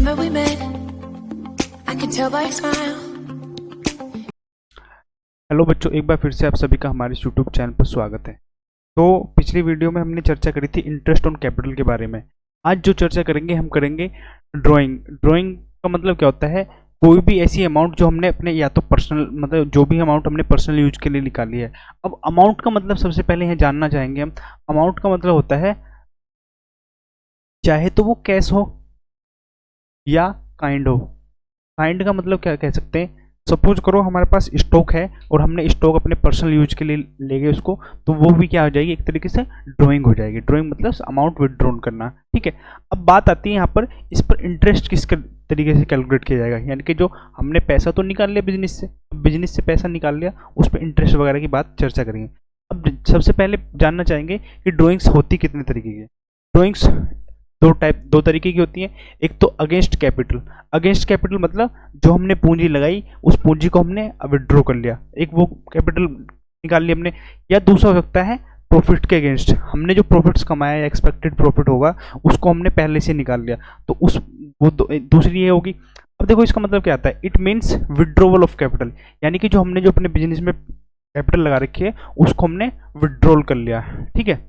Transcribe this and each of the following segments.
remember we met. I can tell by your smile. Hello बच्चों, एक बार फिर से आप सभी का हमारे यूट्यूब चैनल पर स्वागत है। तो पिछली वीडियो में हमने चर्चा करी थी इंटरेस्ट ऑन कैपिटल के बारे में। आज जो चर्चा करेंगे हम करेंगे ड्राइंग। ड्राइंग का मतलब क्या होता है? कोई भी ऐसी अमाउंट जो हमने अपने या तो पर्सनल मतलब जो भी अमाउंट हमने पर्सनल यूज के लिए निकाली है। अब अमाउंट का मतलब सबसे पहले यहाँ जानना चाहेंगे हम। अमाउंट का मतलब होता है चाहे तो वो कैश हो या काइंड हो। काइंड का मतलब क्या कह सकते हैं? सपोज करो हमारे पास स्टॉक है और हमने स्टॉक अपने पर्सनल यूज के लिए ले गए उसको, तो वो भी क्या हो जाएगी? एक तरीके से ड्राइंग हो जाएगी। ड्राइंग मतलब अमाउंट विथड्रॉन करना, ठीक है। अब बात आती है यहाँ पर, इस पर इंटरेस्ट किस तरीके से कैलकुलेट किया जाएगा। यानी कि जो हमने पैसा तो निकाल लिया बिजनेस से, बिजनेस से पैसा निकाल लिया, उस पर इंटरेस्ट वगैरह की बात चर्चा करेंगे। अब सबसे पहले जानना चाहेंगे कि ड्राइंग्स होती कितने तरीके की। ड्राइंग्स दो तरीके की होती हैं। एक तो अगेंस्ट कैपिटल। अगेंस्ट कैपिटल मतलब जो हमने पूंजी लगाई उस पूंजी को हमने विड्रॉ कर लिया, एक वो कैपिटल निकाल लिया हमने। या दूसरा हो सकता है प्रॉफिट के अगेंस्ट, हमने जो प्रॉफिट्स कमाया या एक्सपेक्टेड प्रॉफिट होगा उसको हमने पहले से निकाल लिया, तो उस वो दूसरी ये होगी। अब देखो इसका मतलब क्या आता है? It means withdrawal of capital, यानी कि जो हमने जो अपने बिजनेस में कैपिटल लगा रखी है उसको हमने विड्रॉल कर लिया, ठीक है।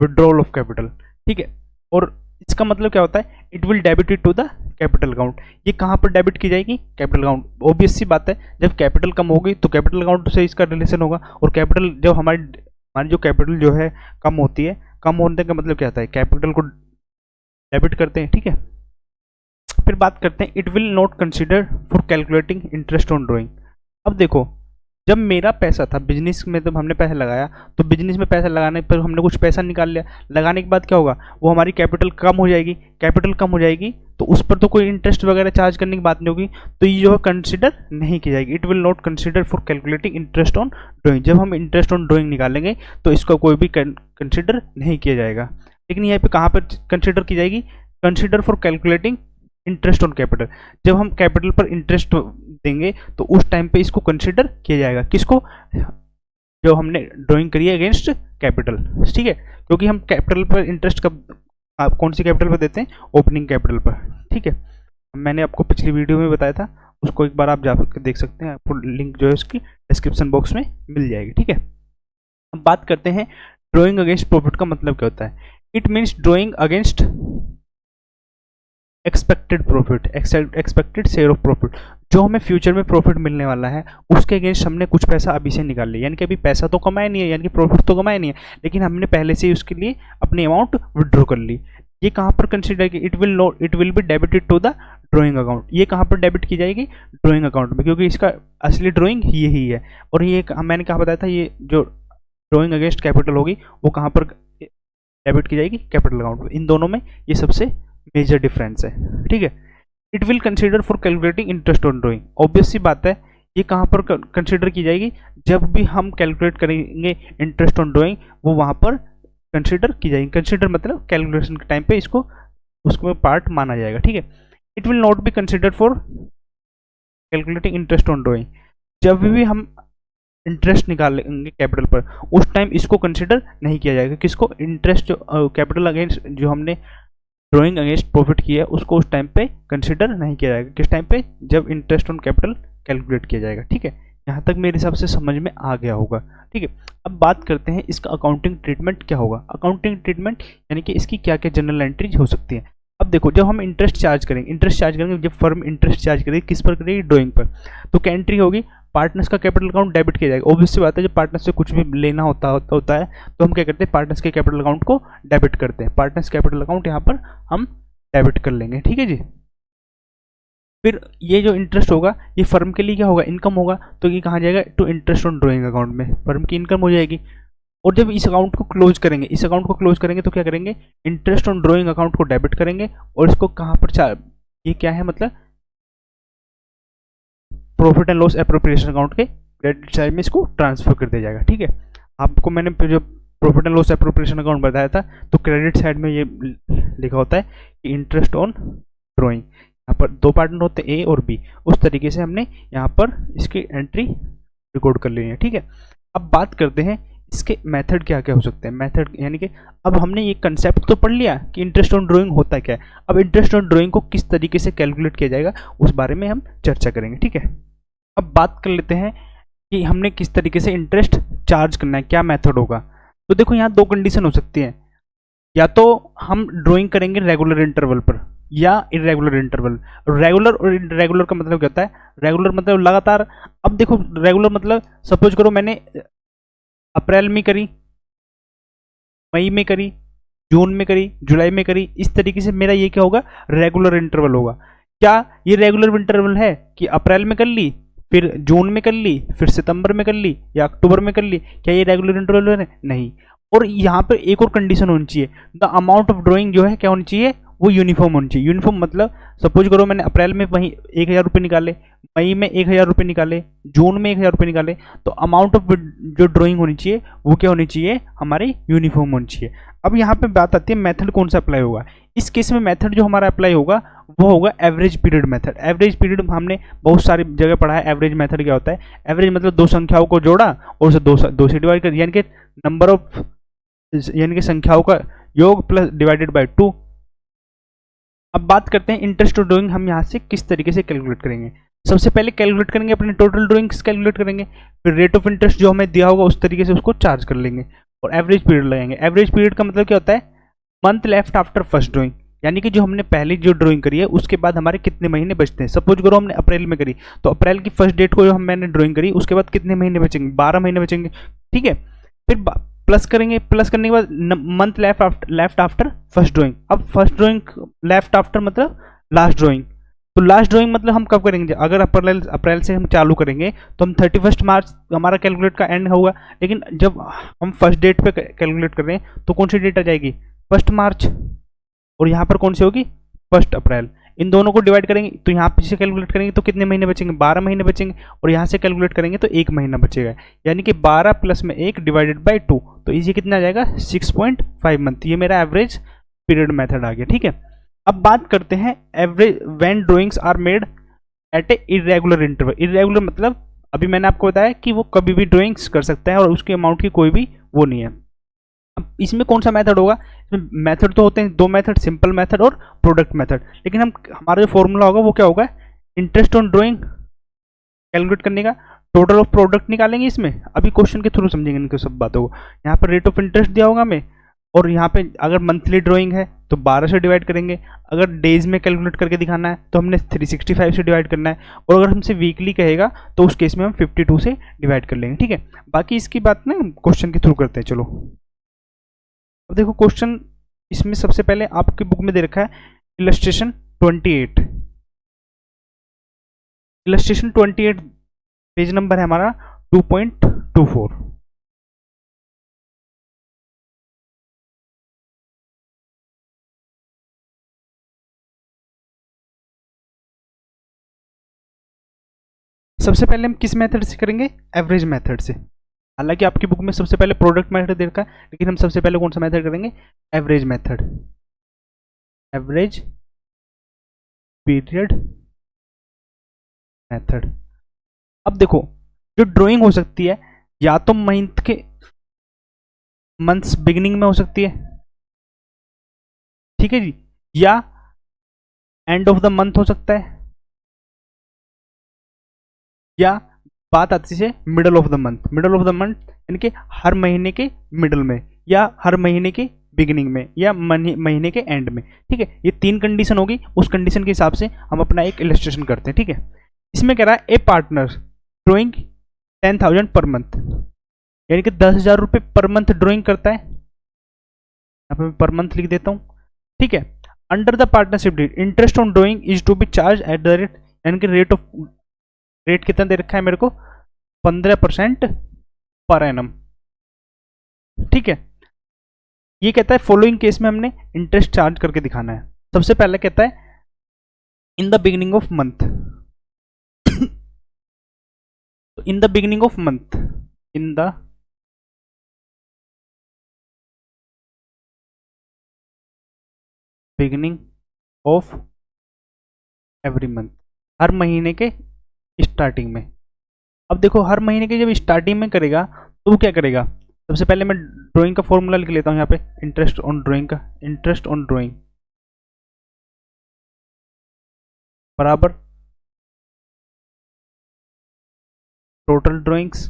विड्रॉल ऑफ कैपिटल, ठीक है। और इसका मतलब क्या होता है? It will debit it to the capital account. ये कहाँ पर डेबिट की जाएगी? Capital account. ऑब्वियस सी बात है, जब कैपिटल कम होगी तो कैपिटल अकाउंट से इसका रिलेशन होगा। और कैपिटल जब हमारी जो कैपिटल जो है कम होती है, कम होने का मतलब क्या होता है? कैपिटल को डेबिट करते हैं, ठीक है। फिर बात करते हैं it will not consider for calculating interest on drawing. अब देखो, जब मेरा पैसा था बिजनेस में, जब हमने पैसा लगाया तो बिजनेस में पैसा लगाने पर हमने कुछ पैसा निकाल लिया। लगाने के बाद क्या होगा? वो हमारी कैपिटल कम हो जाएगी। कैपिटल कम हो जाएगी तो उस पर तो कोई इंटरेस्ट वगैरह चार्ज करने की बात नहीं होगी, तो ये जो है कंसिडर नहीं की जाएगी। It will not consider for calculating interest on drawing. जब हम इंटरेस्ट ऑन ड्राइंग निकालेंगे तो इसका कोई भी कंसिडर नहीं किया जाएगा। लेकिन यहाँ पे कहाँ पर कंसिडर की जाएगी? Consider for calculating interest on capital. जब हम कैपिटल पर इंटरेस्ट देंगे तो उस टाइम पे इसको कंसिडर किया जाएगा। किसको? जो हमने ड्राइंग करी है अगेंस्ट कैपिटल, ठीक है। क्योंकि हम कैपिटल पर इंटरेस्ट कब कौन सी कैपिटल पर देते हैं? ओपनिंग कैपिटल पर, ठीक है। मैंने आपको पिछली वीडियो में बताया था, उसको एक बार आप जाकर देख सकते हैं। आपको लिंक जो है उसकी डिस्क्रिप्शन बॉक्स में मिल जाएगी, ठीक है। अब बात करते हैं ड्राइंग अगेंस्ट प्रॉफिट का मतलब क्या होता है। It means drawing against expected profit, expected share of profit. जो हमें फ्यूचर में प्रॉफिट मिलने वाला है उसके अगेंस्ट हमने कुछ पैसा अभी से निकाल लिया। यानी कि अभी पैसा तो कमाया नहीं है, यानी कि प्रॉफिट तो कमाया नहीं है, लेकिन हमने पहले से ही उसके लिए अपनी अमाउंट विड्रॉ कर ली। ये कहाँ पर कंसिडर की? It will be debited to the drawing account. ये कहाँ पर डेबिट की जाएगी? ड्राइंग अकाउंट में, क्योंकि इसका असली ड्राइंग ये ही है। और ये मैंने कहा बताया था, ये जो ड्राइंग अगेंस्ट कैपिटल होगी वो कहाँ पर डेबिट की जाएगी? कैपिटल अकाउंट में। इन दोनों में ये सबसे मेजर डिफरेंस है, ठीक है। It will consider for calculating interest on drawing. Obvious सी बात है, ये कहाँ पर कंसिडर की जाएगी? जब भी हम कैलकुलेट करेंगे इंटरेस्ट ऑन ड्राइंग वो वहाँ पर कंसिडर की जाएगी। कंसिडर मतलब कैलकुलेशन के टाइम पे इसको उसको पार्ट माना जाएगा, ठीक है। It will not be consider for calculating interest on drawing. जब भी हम इंटरेस्ट निकालेंगे कैपिटल पर उस टाइम इसको कंसिडर नहीं किया जाएगा। किसको? इंटरेस्ट जो कैपिटल अगेंस्ट जो हमने ड्राइंग अगेंस्ट प्रॉफिट की है उसको उस टाइम पे कंसिडर नहीं किया जाएगा। किस टाइम पे? जब इंटरेस्ट ऑन कैपिटल कैलकुलेट किया जाएगा, ठीक है। यहाँ तक मेरे हिसाब से समझ में आ गया होगा, ठीक है। अब बात करते हैं इसका अकाउंटिंग ट्रीटमेंट क्या होगा। अकाउंटिंग ट्रीटमेंट यानी कि इसकी क्या क्या जनरल एंट्रीज हो सकती हैं। अब देखो, जब हम इंटरेस्ट चार्ज करेंगे, जब फर्म इंटरेस्ट चार्ज करेगी किस पर करेगी? ड्राइंग पर। तो क्या एंट्री होगी? पार्टनर्स का कैपिटल अकाउंट डेबिट किया जाएगा। ऑब्वियस सी बात है, जब पार्टनर्स से कुछ भी लेना होता है तो हम क्या करते हैं? पार्टनर्स के कैपिटल अकाउंट को डेबिट करते हैं। पार्टनर्स कैपिटल अकाउंट यहाँ पर हम डेबिट कर लेंगे, ठीक है जी। फिर ये जो इंटरेस्ट होगा ये फर्म के लिए क्या होगा? इनकम होगा। तो ये कहाँ जाएगा? To interest on drawing account में, फर्म की इनकम हो जाएगी। और जब इस अकाउंट को क्लोज करेंगे तो क्या करेंगे? इंटरेस्ट ऑन ड्राइंग अकाउंट को डेबिट करेंगे और इसको कहाँ पर ये क्या है मतलब profit and loss appropriation account के क्रेडिट साइड में इसको ट्रांसफर कर दिया जाएगा, ठीक है। आपको मैंने जो profit and loss appropriation account बताया था तो क्रेडिट साइड में ये लिखा होता है कि इंटरेस्ट ऑन ड्राइंग। यहाँ पर दो पार्टनर होते हैं, ए और बी। उस तरीके से हमने यहाँ पर इसकी एंट्री रिकॉर्ड कर ली है, ठीक है। अब बात करते हैं इसके मेथड क्या क्या हो सकते हैं। मेथड यानी कि अब हमने ये कंसेप्ट तो पढ़ लिया कि इंटरेस्ट ऑन ड्राइंग होता क्या है। अब इंटरेस्ट ऑन ड्राइंग को किस तरीके से कैलकुलेट किया जाएगा उस बारे में हम चर्चा करेंगे, ठीक है। अब बात कर लेते हैं कि हमने किस तरीके से इंटरेस्ट चार्ज करना है, क्या मेथड होगा। तो देखो यहाँ दो कंडीशन हो सकती है, या तो हम ड्राइंग करेंगे रेगुलर इंटरवल पर या इरेगुलर इंटरवल। रेगुलर और इरेगुलर का मतलब क्या होता है, रेगुलर मतलब लगातार। अब देखो रेगुलर मतलब सपोज करो मैंने अप्रैल में करी, मई में करी, जून में करी, जुलाई में करी, इस तरीके से मेरा ये क्या होगा, रेगुलर इंटरवल होगा। क्या ये रेगुलर इंटरवल है कि अप्रैल में कर ली, फिर जून में कर ली, फिर सितंबर में कर ली या अक्टूबर में कर ली, क्या ये रेगुलर इंटरवल है? नहीं। और यहाँ पर एक और कंडीशन होनी चाहिए, द अमाउंट ऑफ ड्राइंग जो है क्या होनी चाहिए, वो यूनिफॉर्म होनी चाहिए। यूनिफॉर्म मतलब सपोज करो मैंने अप्रैल में वहीं 1000 रुपये निकाले, मई में 1000 रुपये निकाले, जून में 1000 रुपये निकाले, तो अमाउंट ऑफ जो ड्राइंग होनी चाहिए वो क्या होनी चाहिए, हमारी यूनिफॉर्म होनी चाहिए। अब यहाँ पे बात आती है मेथड कौन सा अप्लाई होगा। इस केस में मेथड जो हमारा अप्लाई होगा वो होगा average period method. Average period हमने बहुत सारी जगह पढ़ा है। एवरेज मेथड क्या होता है, एवरेज मतलब दो संख्याओं को जोड़ा और उसे दो से डिवाइड कर, यानी कि नंबर ऑफ, यानी कि संख्याओं का योग प्लस डिवाइडेड बाय 2। अब बात करते हैं इंटरेस्ट ऑन ड्राइंग हम यहाँ से किस तरीके से कैलकुलेट करेंगे। सबसे पहले कैलकुलेट करेंगे अपने टोटल ड्राइंग्स कैलकुलेट करेंगे, फिर रेट ऑफ इंटरेस्ट जो हमें दिया होगा उस तरीके से उसको चार्ज कर लेंगे और एवरेज पीरियड लगाएंगे। एवरेज पीरियड का मतलब क्या होता है, month left after first drawing, यानी कि जो हमने पहली जो ड्राइंग करी है उसके बाद हमारे कितने महीने बचते हैं। सपोज करो हमने अप्रैल में करी, तो अप्रैल की फर्स्ट डेट को जो मैंने ड्राइंग करी उसके बाद कितने महीने बचेंगे, 12 महीने बचेंगे, ठीक है। फिर प्लस करेंगे, प्लस करने के बाद month left after first drawing. अब फर्स्ट ड्राइंग लेफ्ट आफ्टर मतलब लास्ट ड्राइंग, तो लास्ट ड्राइंग मतलब हम कब करेंगे, अगर अप्रैल से हम चालू करेंगे तो हम 31 मार्च हमारा कैलकुलेट का एंड होगा। लेकिन जब हम फर्स्ट डेट पे कैलकुलेट कर रहे हैं तो कौन सी डेट आ जाएगी, 1 मार्च, और यहाँ पर कौन सी होगी, 1 अप्रैल। इन दोनों को डिवाइड करेंगे तो यहाँ पे से कैलकुलेट करेंगे तो कितने महीने बचेंगे, 12 महीने बचेंगे, और यहाँ से कैलकुलेट करेंगे तो 1 महीना बचेगा, यानी कि 12 प्लस में 1 डिवाइडेड बाई 2, तो इसे कितना आ जाएगा, 6.5 मंथ। ये मेरा एवरेज पीरियड मेथड आ गया, ठीक है। अब बात करते हैं average when drawings are made at a irregular interval. Irregular मतलब अभी मैंने आपको बताया कि वो कभी भी ड्राइंग्स कर सकता है और उसके अमाउंट की कोई भी वो नहीं है। अब इसमें कौन सा मेथड होगा, इसमें मेथड तो होते हैं दो मेथड, सिंपल मेथड और प्रोडक्ट मेथड। लेकिन हम हमारा जो फॉर्मूला होगा वो क्या होगा, इंटरेस्ट ऑन ड्राइंग कैलकुलेट करने का टोटल ऑफ प्रोडक्ट निकालेंगे। इसमें अभी क्वेश्चन के थ्रू समझेंगे इनको सब बातों को। यहाँ पर रेट ऑफ इंटरेस्ट दिया होगा हमें, और यहाँ पे अगर मंथली ड्राइंग है तो 12 से डिवाइड करेंगे, अगर डेज में कैलकुलेट करके दिखाना है तो हमने 365 से डिवाइड करना है, और अगर हमसे वीकली कहेगा तो उस केस में हम 52 से डिवाइड कर लेंगे, ठीक है। बाकी इसकी बात ना क्वेश्चन के थ्रू करते हैं। चलो अब देखो क्वेश्चन, इसमें सबसे पहले आपकी बुक में दे रखा है इलस्ट्रेशन 28। इलस्ट्रेशन 28 पेज नंबर है हमारा 2.24। सबसे पहले हम किस मेथड से करेंगे, एवरेज मेथड से। हालांकि आपकी बुक में सबसे पहले प्रोडक्ट मेथड दे रखा है, लेकिन हम सबसे पहले कौन सा मेथड करेंगे, average method, average period method. अब देखो जो ड्राइंग हो सकती है या तो मंथ्स बिगिनिंग में हो सकती है, ठीक है जी, या एंड ऑफ द मंथ हो सकता है, या बात आती है middle of the month. Middle of the month यानी कि हर महीने के मिडल में, या हर महीने के बिगिनिंग में, या महीने के एंड में, ठीक है। ये 3 कंडीशन होगी, उस कंडीशन के हिसाब से हम अपना एक इलस्ट्रेशन करते हैं, ठीक है। इसमें कह रहा है ए पार्टनर ड्राइंग 10,000 पर मंथ, यानी कि 10,000 रुपये पर मंथ ड्राइंग करता है। यहाँ पे मैं पर मंथ लिख देता हूँ, ठीक है। Under the partnership deed interest on drawing is to be charge at the rate, यानी कि रेट कितना दे रखा है मेरे को, 15% पर एनम, ठीक है। ये कहता है फॉलोइंग केस में हमने इंटरेस्ट चार्ज करके दिखाना है। सबसे पहले कहता है in the beginning of month, in the beginning of month, in the beginning of every month, हर महीने के स्टार्टिंग में। अब देखो हर महीने के जब स्टार्टिंग में करेगा तो वो क्या करेगा, सबसे पहले मैं ड्राइंग का फॉर्मूला लिख लेता हूँ यहाँ पे, इंटरेस्ट ऑन ड्राइंग का, इंटरेस्ट ऑन ड्राइंग बराबर total drawings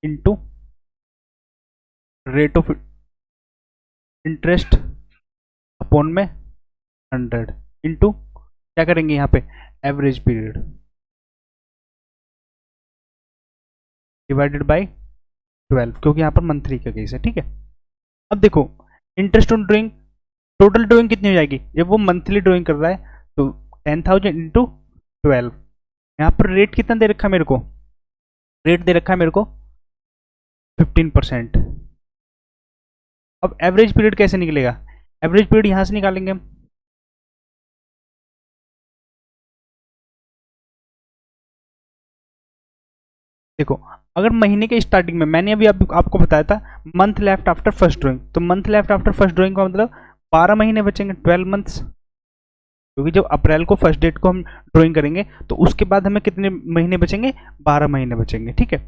into rate of interest upon में 100 इनटू क्या करेंगे यहाँ पे एवरेज पीरियड डिवाइडेड बाय 12, क्योंकि यहाँ पर मंथली का केस है। ठीक है, अब देखो interest on drawing, total drawing कितनी हो जाएगी जब वो मंथली ड्राइंग कर रहा है, तो 10,000 इंटू 12। यहाँ पर रेट कितना दे रखा है मेरे को, रेट दे रखा है मेरे को 15%। अब एवरेज पीरियड कैसे निकलेगा, एवरेज पीरियड यहाँ से निकालेंगे हम, देखो अगर महीने के स्टार्टिंग में मैंने अभी आपको बताया था month left after first drawing, तो month left after first drawing का मतलब 12 महीने बचेंगे, 12 मंथ्स, क्योंकि जब अप्रैल को फर्स्ट डेट को हम ड्राइंग करेंगे तो उसके बाद हमें कितने महीने बचेंगे, 12 महीने बचेंगे। ठीक है,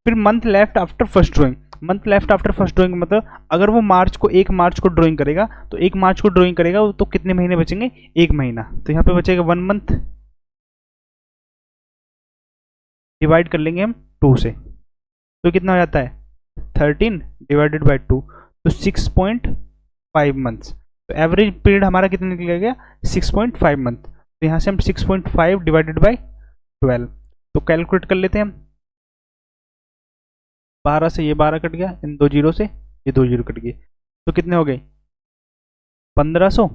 फिर month left after first drawing, month left after first drawing मतलब अगर वो मार्च को 1 मार्च को ड्राइंग करेगा तो 1 मार्च को ड्राइंग करेगा तो कितने महीने बचेंगे, 1 महीना, तो यहाँ पे बचेगा 1 मंथ, डिवाइड कर लेंगे हम 2 से, तो कितना हो जाता है 13 डिवाइडेड बाई 2, तो 6.5 मंथ्स, तो एवरेज पीरियड हमारा कितना निकल गया 6.5 मंथ, तो यहाँ से हम 6.5 डिवाइडेड बाई 12, तो कैलकुलेट कर लेते हैं हम, 12 से ये 12 कट गया, इन 2 जीरो से ये 2 जीरो कट गए, तो कितने हो गए 1500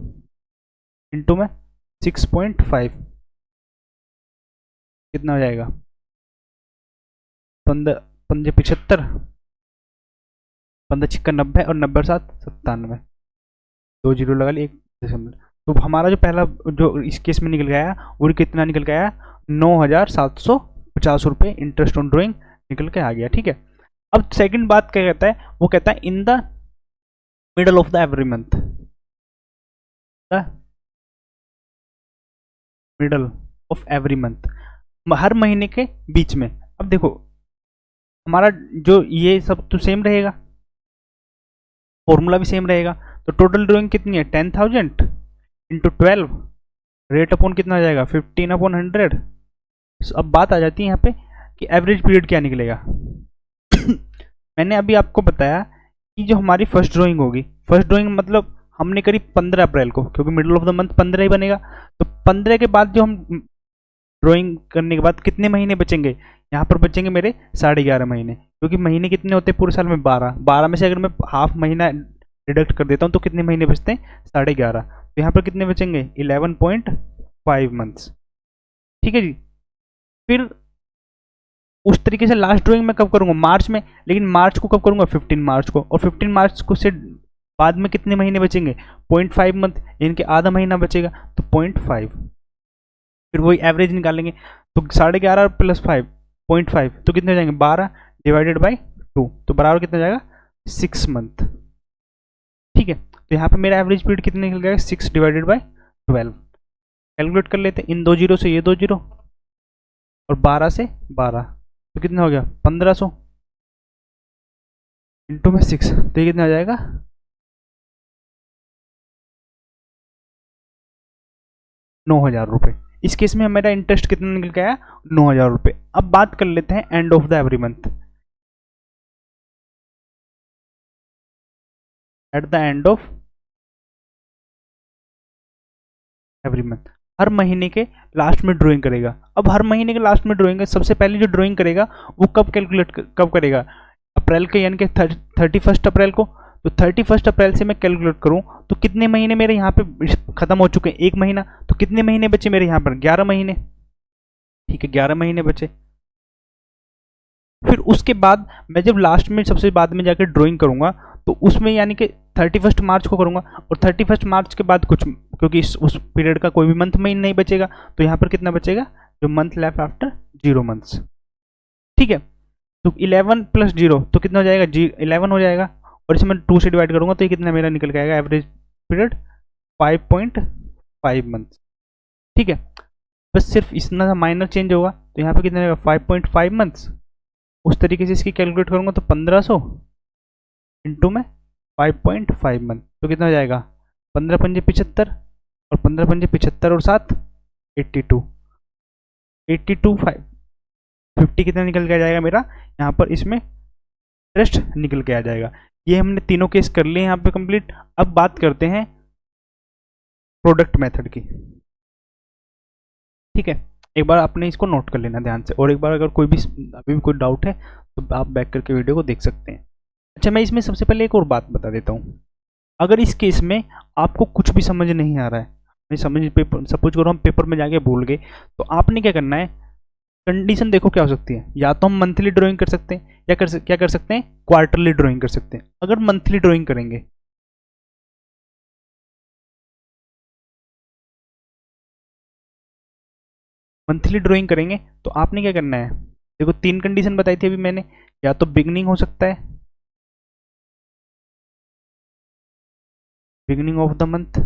इंटू में 6.5 कितना हो जाएगा 15 पंजे 75, 15 छिक्का 90 और 90 7 97, 2 जीरो लगा लिए 1 दशमलव, तो हमारा जो पहला जो इस केस में निकल गया वो कितना निकल गया 9,750 रुपये इंटरेस्ट ऑन ड्राइंग निकल के आ गया। ठीक है, अब सेकंड बात क्या कहता है, वो कहता है in the middle of the every month, middle of every month, हर महीने के बीच में। अब देखो हमारा जो ये सब तो सेम रहेगा, फॉर्मूला भी सेम रहेगा, तो टोटल ड्राइंग कितनी है 10,000 इंटू 12, रेट अपॉन कितना आ जाएगा 15/100। अब बात आ जाती है यहाँ पे कि एवरेज पीरियड क्या निकलेगा। मैंने अभी आपको बताया कि जो हमारी फर्स्ट ड्राइंग होगी, फर्स्ट ड्राइंग मतलब हमने करी 15 अप्रैल को, क्योंकि मिडल ऑफ द मंथ 15 ही बनेगा, तो 15 के बाद जो हम ड्राइंग करने के बाद कितने महीने बचेंगे, यहाँ पर बचेंगे मेरे 11.5 महीने, क्योंकि महीने कितने होते हैं पूरे साल में 12, 12 में से अगर मैं हाफ महीना डिडक्ट कर देता हूँ तो कितने महीने बचते हैं 11.5, तो यहाँ पर कितने बचेंगे 11.5 मंथ्स। ठीक है जी, फिर उस तरीके से लास्ट ड्राइंग मैं कब करूँगा मार्च में, लेकिन मार्च को कब करूँगा 15 मार्च को, और 15 मार्च को से बाद में कितने महीने बचेंगे 0.5 मंथ, यानी कि आधा महीना बचेगा, तो 0.5, फिर वही एवरेज निकालेंगे, तो 11.5 प्लस 5 0.5 तो कितने हो जाएंगे 12 डिवाइडेड बाई 2, तो बराबर कितना हो जाएगा 6 मंथ। ठीक है, तो यहाँ पे मेरा एवरेज पीरियड कितने निकल गया 6 डिवाइडेड बाई 12, कैलकुलेट कर लेते हैं, इन 2 जीरो से ये 2 जीरो और 12 से 12, तो कितना हो गया 1500 इंटू में 6, तो ये कितना हो जाएगा 9,000 रुपये। इस केस में मेरा इंटरेस्ट कितना निकल गया 9,000 रुपये। अब बात कर लेते हैं end of the every month, at the end of every month, हर महीने के लास्ट में ड्राइंग करेगा। अब हर महीने के लास्ट में ड्राइंग, सबसे पहले जो ड्राइंग करेगा वो कब करेगा अप्रैल के, यानी कि 31 अप्रैल को, तो 31 अप्रैल से मैं कैलकुलेट करूं तो कितने महीने मेरे यहाँ पे खत्म हो चुके हैं 1 महीना, तो कितने महीने बचे मेरे यहाँ पर 11 महीने। ठीक है, 11 महीने बचे। फिर उसके बाद मैं जब लास्ट में सबसे बाद में जाकर ड्राइंग करूंगा तो उसमें यानी कि 31 मार्च को करूंगा, और 31 मार्च के बाद कुछ, क्योंकि उस पीरियड का कोई भी मंथ में नहीं बचेगा, तो यहाँ पर कितना बचेगा जो मंथ लेफ्ट आफ्टर 0 मंथ्स। ठीक है, तो 11 प्लस 0 तो कितना हो जाएगा 11 हो जाएगा, और इसे मैं 2 से डिवाइड करूंगा तो ये कितना मेरा निकल जाएगा एवरेज पीरियड 5.5 मंथ। ठीक है, बस सिर्फ इतना सा माइनर चेंज होगा, तो यहाँ पे कितना रहेगा 5.5 मंथ्स उस तरीके से इसकी कैलकुलेट करूँगा तो 1500 इंटू में 5.5 मंथ, तो कितना हो जाएगा 15 पंजे 75 और 15 पंजे 75 और 7 82 82 50 कितना निकल के आ जाएगा मेरा यहाँ पर इसमें इंटरेस्ट निकल के आ जाएगा। ये हमने तीनों केस कर लिए यहाँ पे कंप्लीट। अब बात करते हैं प्रोडक्ट मेथड की, ठीक है। एक बार आपने इसको नोट कर लेना ध्यान से, और एक बार अगर कोई भी अभी भी कोई डाउट है तो आप बैक करके वीडियो को देख सकते हैं। अच्छा, मैं इसमें सबसे पहले एक और बात बता देता हूँ। अगर इस केस में आपको कुछ भी समझ नहीं आ रहा है, नहीं समझ पेपर सपोज करो हम पेपर में जाके भूल गए, तो आपने क्या करना है, कंडीशन देखो क्या हो सकती है। या तो हम मंथली ड्राइंग कर सकते हैं या क्या कर सकते हैं, क्वार्टरली ड्राइंग कर सकते हैं। अगर मंथली ड्राइंग करेंगे तो आपने क्या करना है, देखो 3 कंडीशन बताई थी अभी मैंने। या तो बिगनिंग हो सकता है, बिगनिंग ऑफ द मंथ,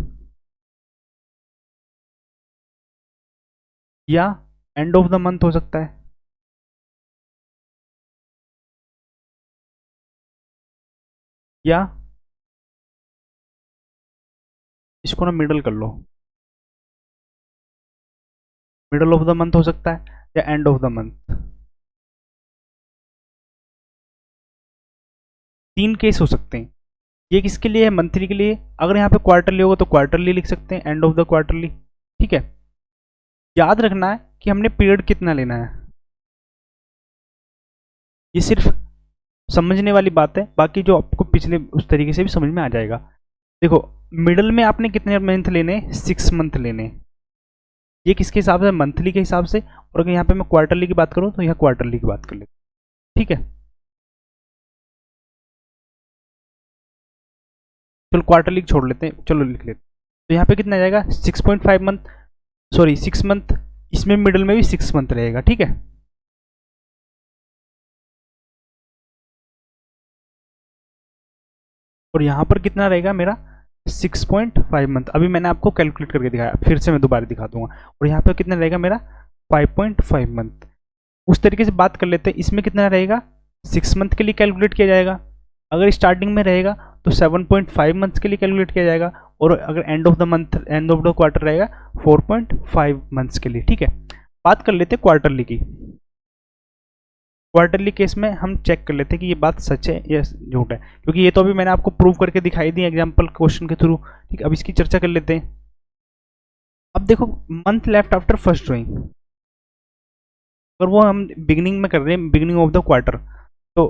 या एंड ऑफ द मंथ हो सकता है, या इसको ना मिडल कर लो, मिडल ऑफ द मंथ हो सकता है या and of the month. 3 case हो सकते हैं। ये किसके लिए है, मंथली के लिए। अगर यहाँ पे क्वार्टरली होगा तो क्वार्टरली लिख सकते हैं, एंड ऑफ द क्वार्टरली, ठीक है। याद रखना है कि हमने पीरियड कितना लेना है, ये सिर्फ समझने वाली बात है, बाकी जो आपको पिछले उस तरीके से भी समझ में आ जाएगा। देखो मिडल में आपने कितने मंथ लेने, 6 मंथ लेने। ये किसके हिसाब से, मंथली के हिसाब से। और अगर यहाँ पे मैं क्वार्टरली की बात करूँ तो यहाँ क्वार्टरली की बात कर ले, ठीक है। चलो क्वार्टरली छोड़ लेते हैं, चलो लिख लेते हैं। तो यहाँ पे कितना जाएगा 6.5 मंथ, सॉरी 6 मंथ, इसमें मिडल में भी 6 मंथ रहेगा, ठीक है। और यहाँ पर कितना रहेगा मेरा 6.5 मंथ। अभी मैंने आपको कैलकुलेट करके दिखाया, फिर से मैं दोबारा दिखा दूंगा। और यहाँ पे कितना रहेगा मेरा 5.5 मंथ। उस तरीके से बात कर लेते हैं, इसमें कितना रहेगा 6 मंथ के लिए कैलकुलेट किया जाएगा। अगर स्टार्टिंग में रहेगा तो 7.5 मंथ्स के लिए कैलकुलेट किया जाएगा। और अगर and of the month, and of the quarter रहेगा 4.5 मंथ्स के लिए, ठीक है। बात कर लेते हैं क्वार्टरली की। क्वार्टरली केस में हम चेक कर लेते हैं कि ये बात सच है या झूठ है, क्योंकि ये तो अभी मैंने आपको प्रूव करके दिखाई दी एग्जांपल क्वेश्चन के थ्रू, ठीक है। अब इसकी चर्चा कर लेते हैं। अब देखो month left after first drawing, अगर वो हम बिगिनिंग में कर रहे हैं, बिगिनिंग ऑफ द क्वार्टर, तो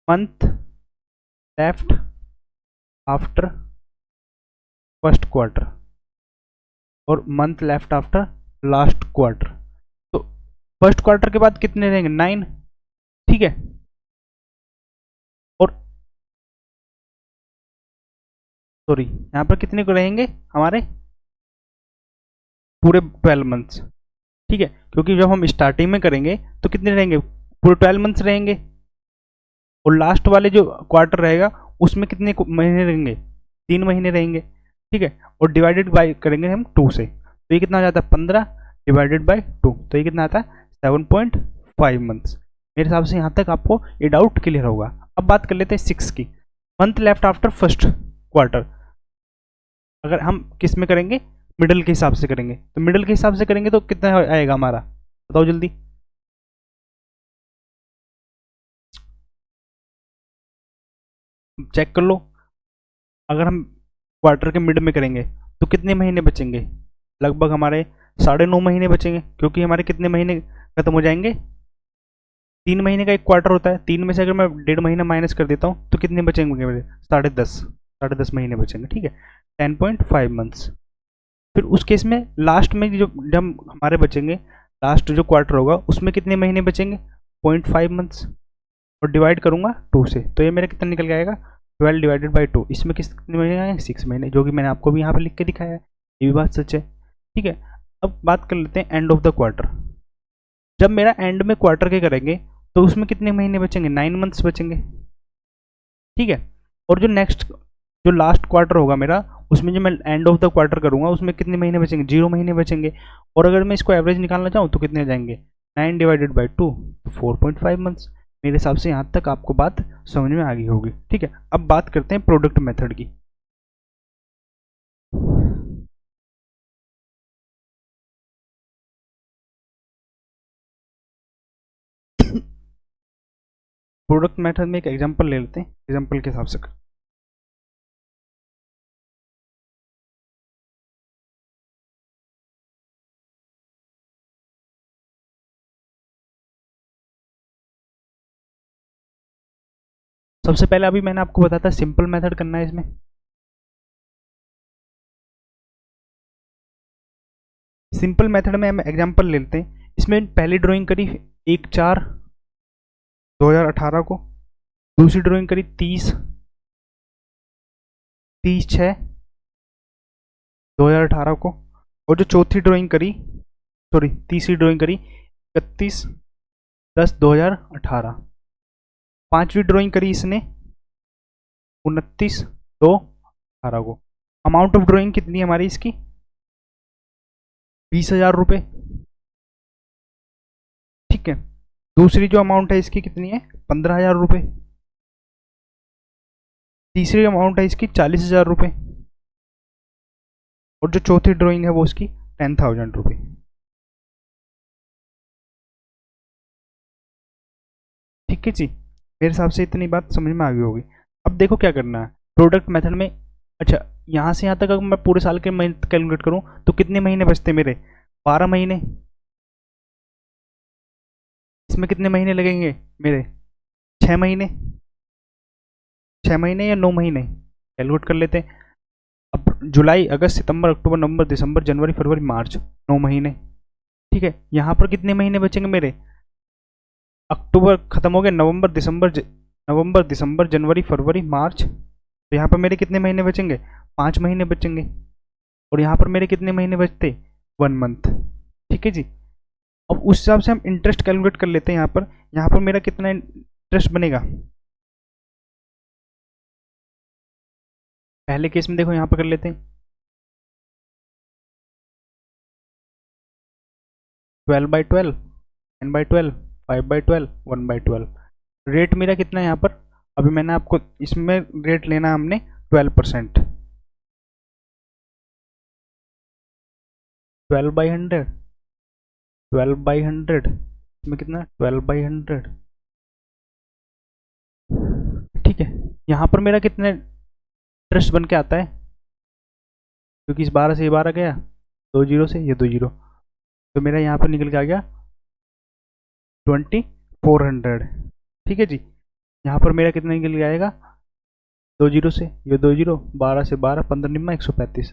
month left after first quarter और month left after last quarter. तो फर्स्ट क्वार्टर के बाद कितने रहेंगे 9, ठीक है। और सॉरी यहाँ पर कितने को रहेंगे हमारे पूरे 12 मंथ्स, ठीक है। क्योंकि जब हम स्टार्टिंग में करेंगे तो कितने रहेंगे, पूरे 12 मंथ्स रहेंगे। और लास्ट वाले जो क्वार्टर रहेगा उसमें कितने महीने रहेंगे, 3 महीने रहेंगे, ठीक है। और डिवाइडेड बाय करेंगे हम 2 से, तो ये कितना आ जाता है 15 डिवाइडेड बाय 2, तो ये कितना आता है 7.5 मंथ्स। मेरे हिसाब से यहाँ तक आपको ये डाउट क्लियर होगा। अब बात कर लेते हैं 6 की, month left after first quarter. अगर हम किस में करेंगे, मिडल के हिसाब से करेंगे, तो मिडल के हिसाब से करेंगे तो कितना आएगा हमारा, बताओ जल्दी। चेक कर लो। अगर हम क्वार्टर के मिड में करेंगे तो कितने महीने बचेंगे, लगभग हमारे 9.5 महीने बचेंगे। क्योंकि हमारे कितने महीने खत्म हो जाएंगे, 3 महीने का एक क्वार्टर होता है, 3 में से अगर मैं 1.5 महीना माइनस कर देता हूँ तो कितने बचेंगे मेरे 10.5 महीने बचेंगे, ठीक है। 10.5 मंथ्स। फिर उस केस में लास्ट में जो जब हमारे बचेंगे, लास्ट जो क्वार्टर होगा उसमें कितने महीने बचेंगे 0.5 मंथ्स। और डिवाइड करूंगा 2 से, तो ये मेरा कितना निकल जाएगा 12 डिवाइडेड बाई 2। इसमें कितने महीने आए 6 महीने, जो कि मैंने आपको भी यहाँ पर लिख के दिखाया है, ये भी बात सच है, ठीक है। अब बात कर लेते हैं एंड ऑफ द क्वार्टर। जब मेरा एंड में क्वार्टर के करेंगे तो उसमें कितने महीने बचेंगे 9 मंथ्स बचेंगे, ठीक है। और जो नेक्स्ट जो लास्ट क्वार्टर होगा मेरा, उसमें जो मैं एंड ऑफ द क्वार्टर करूंगा उसमें कितने महीने बचेंगे 0 महीने बचेंगे। और अगर मैं इसको एवरेज निकालना चाहूँ तो कितने जाएंगे 9 डिवाइडेड बाई 2, 4.5 मंथ्स। मेरे हिसाब से यहाँ तक आपको बात समझ में आ गई होगी। ठीक है, अब बात करते हैं प्रोडक्ट मेथड की। प्रोडक्ट मेथड में एक एग्जांपल ले लेते हैं, एग्जांपल के हिसाब से सबसे पहले अभी मैंने आपको बताया था सिंपल मेथड करना है। इसमें सिंपल मेथड में हम एग्जांपल ले लेते हैं। इसमें पहली ड्राइंग करी 1/4/2018 को, दूसरी ड्राइंग करी 30/6/2018 को, और जो चौथी ड्राइंग करी, सॉरी तीसरी ड्राइंग करी 31/10/2018। पांचवी ड्राइंग करी इसने 29/2/18 को। अमाउंट ऑफ ड्राइंग कितनी है हमारी इसकी? 20,000 रुपये। ठीक है, दूसरी जो अमाउंट है इसकी कितनी है? 15,000 रुपये। तीसरी अमाउंट है इसकी 40,000 रुपये, और जो चौथी ड्राइंग है वो इसकी 10,000 रुपये। ठीक है जी, मेरे हिसाब से इतनी बात समझ में आ गई होगी। अब देखो क्या करना है प्रोडक्ट मेथड में। अच्छा, यहाँ से यहाँ तक अगर मैं पूरे साल के महीने कैलकुलेट करूँ तो कितने महीने बचते मेरे? 12 महीने। इसमें कितने महीने लगेंगे मेरे? 6 महीने। 6 महीने या 9 महीने कैलकुलेट कर लेते हैं। अब जुलाई, अगस्त, सितंबर, अक्टूबर, नवंबर, दिसंबर, जनवरी, फरवरी, मार्च, 9 महीने। ठीक है, यहाँ पर कितने महीने बचेंगे मेरे? अक्टूबर खत्म हो गया, नवंबर दिसंबर जनवरी फरवरी मार्च, तो यहाँ पर मेरे कितने महीने बचेंगे? 5 महीने बचेंगे। और यहाँ पर मेरे कितने महीने बचते? 1 मंथ। ठीक है जी, अब उस हिसाब से हम इंटरेस्ट कैलकुलेट कर लेते हैं। यहाँ पर मेरा कितना इंटरेस्ट बनेगा? पहले केस में देखो, यहाँ पर कर लेते हैं 12/12, 10/12, 5/12, 1/12। रेट मेरा कितना है यहाँ पर? अभी मैंने आपको इसमें रेट लेना हमने 12%। 12/100, 12/100 इसमें कितना? 12/100। ठीक है, यहाँ पर मेरा कितना इंटरेस्ट बन के आता है? क्योंकि इस 12 से ये 12 गया, 2 जीरो से ये 2 जीरो, तो मेरा यहाँ पर निकल के आ गया 2400। ठीक है जी, यहाँ पर मेरा कितना निकल के आएगा? 2 जीरो से ये 2 जीरो, 12 से 12, 15 निम्मा 135,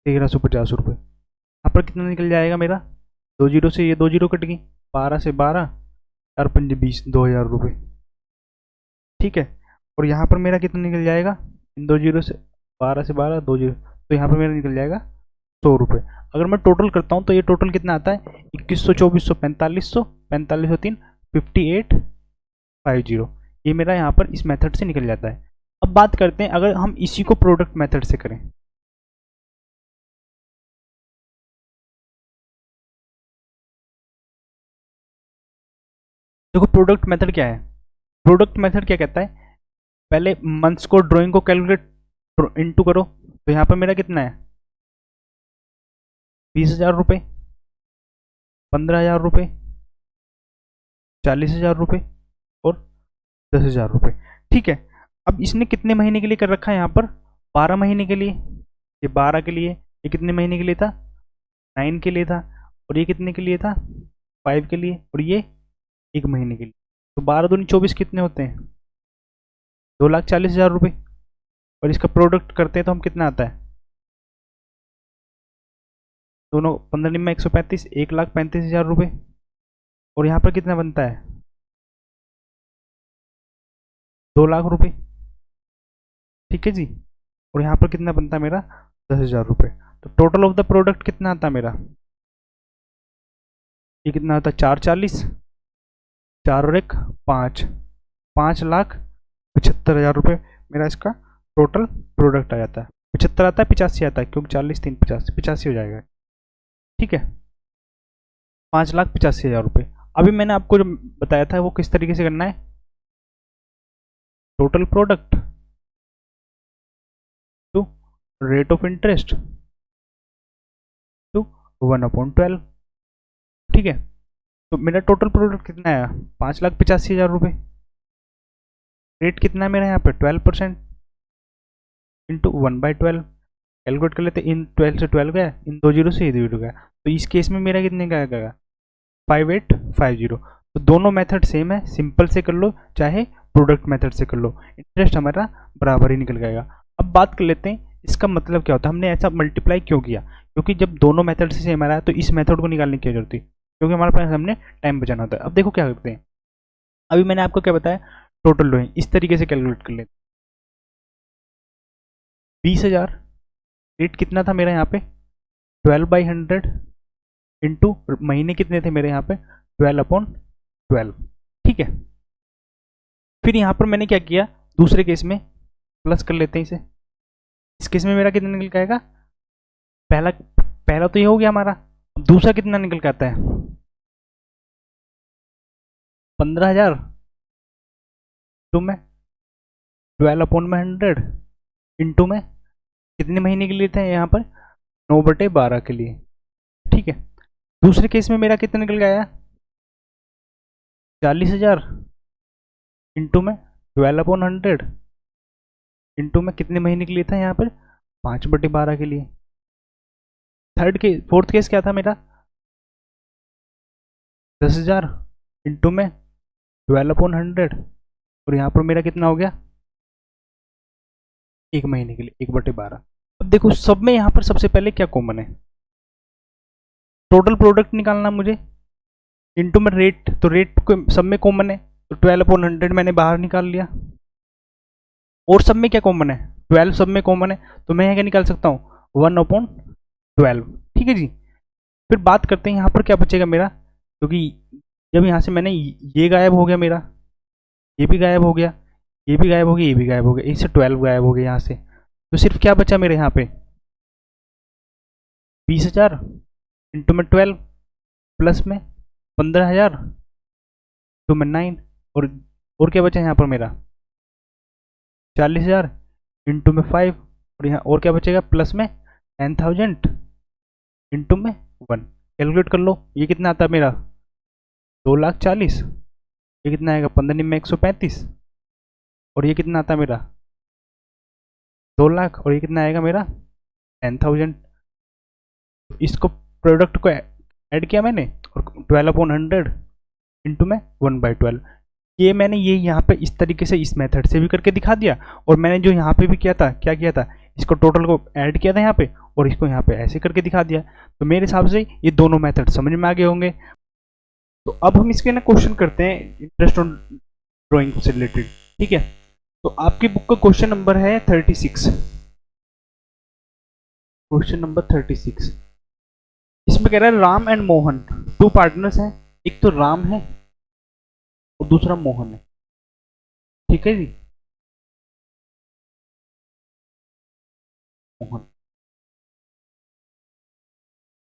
1350 रुपये। यहाँ पर कितना निकल जाएगा मेरा? 2 जीरो से ये 2 जीरो कट गई, 12 से 12, 4×5 = 2000 रुपये। ठीक है, और यहाँ पर मेरा कितना निकल जाएगा? इन 2 जीरो से 12 से 12, 2 जीरो, तो यहाँ पर मेरा निकल जाएगा 100 रुपये। अगर मैं टोटल करता हूँ तो ये टोटल कितना आता है? 2100, 2400, 4500, 4503, 5850। ये मेरा यहाँ पर इस मेथड से निकल जाता है। अब बात करते हैं अगर हम इसी को प्रोडक्ट मेथड से करें। देखो प्रोडक्ट मेथड क्या है? प्रोडक्ट मेथड क्या कहता है? पहले मंथ्स को, ड्राइंग को कैलकुलेट इनटू करो, तो यहाँ पर मेरा कितना है? 20,000 रुपये, 15,000 रुपये, 40,000 रुपये और 10,000 रुपये। ठीक है, अब इसने कितने महीने के लिए कर रखा है? यहाँ पर 12 महीने के लिए। ये 12 के लिए, ये कितने महीने के लिए था? 9 के लिए था, और ये कितने के लिए था? 5 के लिए, और ये 1 महीने के लिए। तो 12 दूनी 24 कितने होते हैं? 2,40,000 रुपये। और इसका प्रोडक्ट करते हैं तो हम कितना आता है? दोनों 15 निम्मा 135, 1,35,000 रुपये। और यहाँ पर कितना बनता है? 2 लाख रुपये। ठीक है जी, और यहाँ पर कितना बनता है मेरा? 10,000 रुपये। तो टोटल ऑफ द प्रोडक्ट कितना आता है मेरा? ये कितना आता है? 440, 4 और 1 5, 5,75,000 रुपये मेरा इसका टोटल प्रोडक्ट आ जाता है। 75 आता है, 85 आता है, क्योंकि 40 3 50, 85 हो जाएगा। ठीक है, 5,85,000 रुपये। अभी मैंने आपको जो बताया था वो किस तरीके से करना है, total product to rate of interest to 1/12। ठीक है, तो मेरा टोटल प्रोडक्ट कितना आया, 5,85,000 रुपये। रेट कितना है मेरा यहाँ पे 12% इंटू 1/12। कैलकुलेट कर लेते, इन 12 से 12 गया, इन 2 जीरो से ये 2 जीरो गया, तो इस केस में मेरा कितने का आएगा 5850। तो दोनों मेथड सेम है, सिंपल से कर लो चाहे प्रोडक्ट मेथड से कर लो, इंटरेस्ट हमारा बराबर ही निकल जाएगा। अब बात कर लेते हैं इसका मतलब क्या होता है, हमने ऐसा मल्टीप्लाई क्यों किया, क्योंकि जब दोनों मेथड से सेम आ रहा है तो इस मेथड को निकालने की जरूरत थी, क्योंकि हमारे पास हमने टाइम बचाना होता है। अब देखो क्या करते हैं, अभी मैंने आपको क्या बताया, टोटल ड्रॉइंग इस तरीके से कैलकुलेट कर लेते हैं। 20,000 रेट कितना था मेरा यहाँ पे 12/100 इंटू महीने कितने थे मेरे यहाँ पे 12/12। ठीक है, फिर यहाँ पर मैंने क्या किया, दूसरे केस में प्लस कर लेते हैं इसे। इस केस में मेरा कितना निकल के आएगा, पहला पहला तो ये हो गया हमारा, अब दूसरा कितना निकल के आता है 15,000 इंटू में 12/100 इंटू में कितने महीने के लिए थे यहाँ पर 9/12 के लिए। ठीक है, दूसरे केस में मेरा कितना निकल गया 40,000 इंटू में 12/100 इंटू में कितने महीने के लिए था यहाँ पर 5/12 के लिए। फोर्थ केस क्या था मेरा 10,000 इंटू में 12/100 और यहाँ पर मेरा कितना हो गया 1 महीने के लिए 1/12। अब देखो सब में यहाँ पर सबसे पहले क्या कॉमन है, टोटल प्रोडक्ट निकालना मुझे, इंटू में रेट, तो रेट को सब में कॉमन है तो 12/100 मैंने बाहर निकाल लिया, और सब में क्या कॉमन है 12 सब में कॉमन है, तो मैं यहाँ क्या निकाल सकता हूँ 1/12। ठीक है जी, फिर बात करते हैं यहाँ पर क्या बचेगा मेरा, क्योंकि जब यहाँ से मैंने ये गायब हो गया मेरा, ये भी गायब हो गया, ये भी गायब हो गया, ये भी गायब हो गया, इससे 12 गायब हो गया यहाँ से, तो सिर्फ क्या बचा मेरे यहाँ पे 20,000 इंटू में 12 प्लस में 15,000 इंटू में 9 और क्या बचा यहाँ पर मेरा 40,000 इंटू में 5 और यहाँ और क्या बचेगा प्लस में 10,000 इंटू में 1। कैलकुलेट कर लो, ये कितना आता है मेरा 2,40,000, ये कितना आएगा 15 में 135, और ये कितना आता है मेरा 2 लाख, और ये कितना आएगा मेरा 10,000। इसको प्रोडक्ट को ऐड किया मैंने और 12/100 इंटू में 1/12, ये मैंने ये यहाँ पे इस तरीके से इस मेथड से भी करके दिखा दिया, और मैंने जो यहाँ पे भी किया था क्या किया था, इसको टोटल को ऐड किया था यहाँ पे और इसको यहाँ पे ऐसे करके दिखा दिया। तो मेरे हिसाब से ये दोनों मेथड समझ में आ गए होंगे। तो अब हम इसके ना क्वेश्चन करते हैं इंटरेस्ट ऑन ड्राइंग से रिलेटेड। ठीक है, तो आपकी बुक का क्वेश्चन नंबर है 36, क्वेश्चन नंबर 36। इसमें कह रहा है राम एंड मोहन 2 पार्टनर्स हैं, एक तो राम है और दूसरा मोहन है। ठीक है जी, मोहन,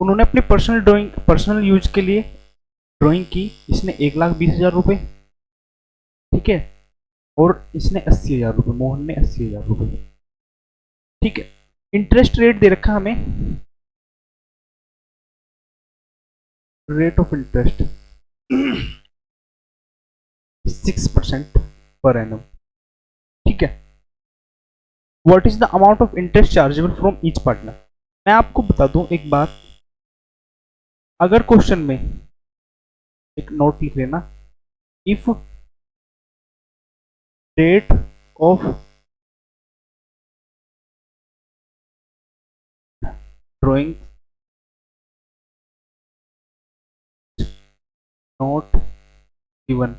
उन्होंने अपनी पर्सनल यूज के लिए ड्राइंग की, इसने 1,20,000 रुपये। ठीक है, और इसने 80,000 रुपये, मोहन ने 80,000 रुपये। ठीक है, इंटरेस्ट रेट दे रखा हमें, rate of interest 6% per annum. ठीक है, what is the amount of interest chargeable from each partner. मैं आपको बता दूं एक बात, अगर क्वेश्चन में एक नोट लिख लेना, if rate of drawing not given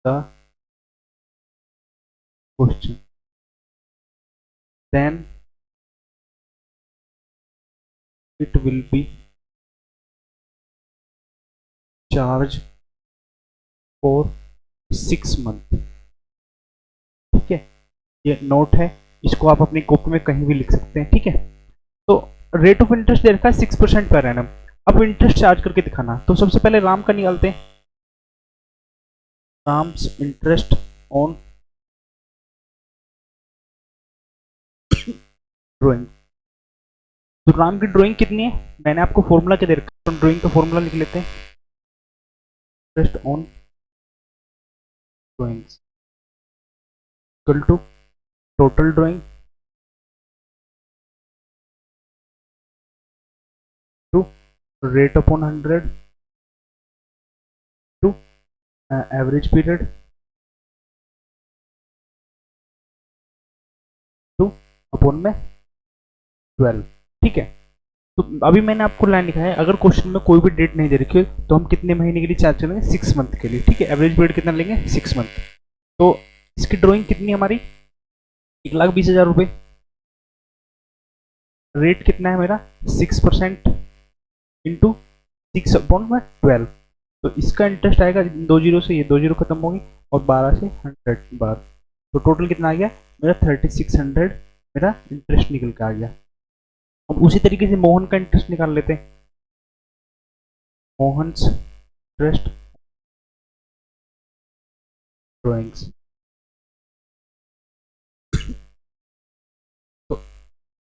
the question then it will be charged for 6 month। ठीक है, ये नोट है, इसको आप अपनी कॉपी में कहीं भी लिख सकते हैं। ठीक है, तो रेट ऑफ इंटरेस्ट दे रखा है 6% पर एनम, अब इंटरेस्ट चार्ज करके दिखाना, तो सबसे पहले राम का निकालते हैं, राम्स इंटरेस्ट ऑन ड्राइंग। तो राम की ड्राइंग कितनी है, मैंने आपको फॉर्मूला क्या दे रखा है, तो ड्राइंग का फॉर्मूला लिख लेते हैं, interest on drawings equal to total drawing to rate upon 100 to average period to upon में 12। ठीक है, तो अभी मैंने आपको लाइन लिखा है, अगर क्वेश्चन में कोई भी डेट नहीं दे रखी है तो हम कितने महीने के लिए चार्ज करेंगे, 6 मंथ के लिए। ठीक है, एवरेज पीरियड कितना लेंगे, 6 मंथ। तो इसकी ड्राइंग कितनी है हमारी, 1,20,000 रुपये। रेट कितना है मेरा, 6% इंटू 6/12। तो इसका इंटरेस्ट आएगा 2 जीरो से, ये 2 जीरो खत्म होगी, और 12 से 100 बार, तो टोटल कितना आ गया मेरा 3600 मेरा इंटरेस्ट निकल के आ गया। अब उसी तरीके से मोहन का इंटरेस्ट निकाल लेते हैं, मोहन्स इंटरेस्ट ड्राइंग्स। तो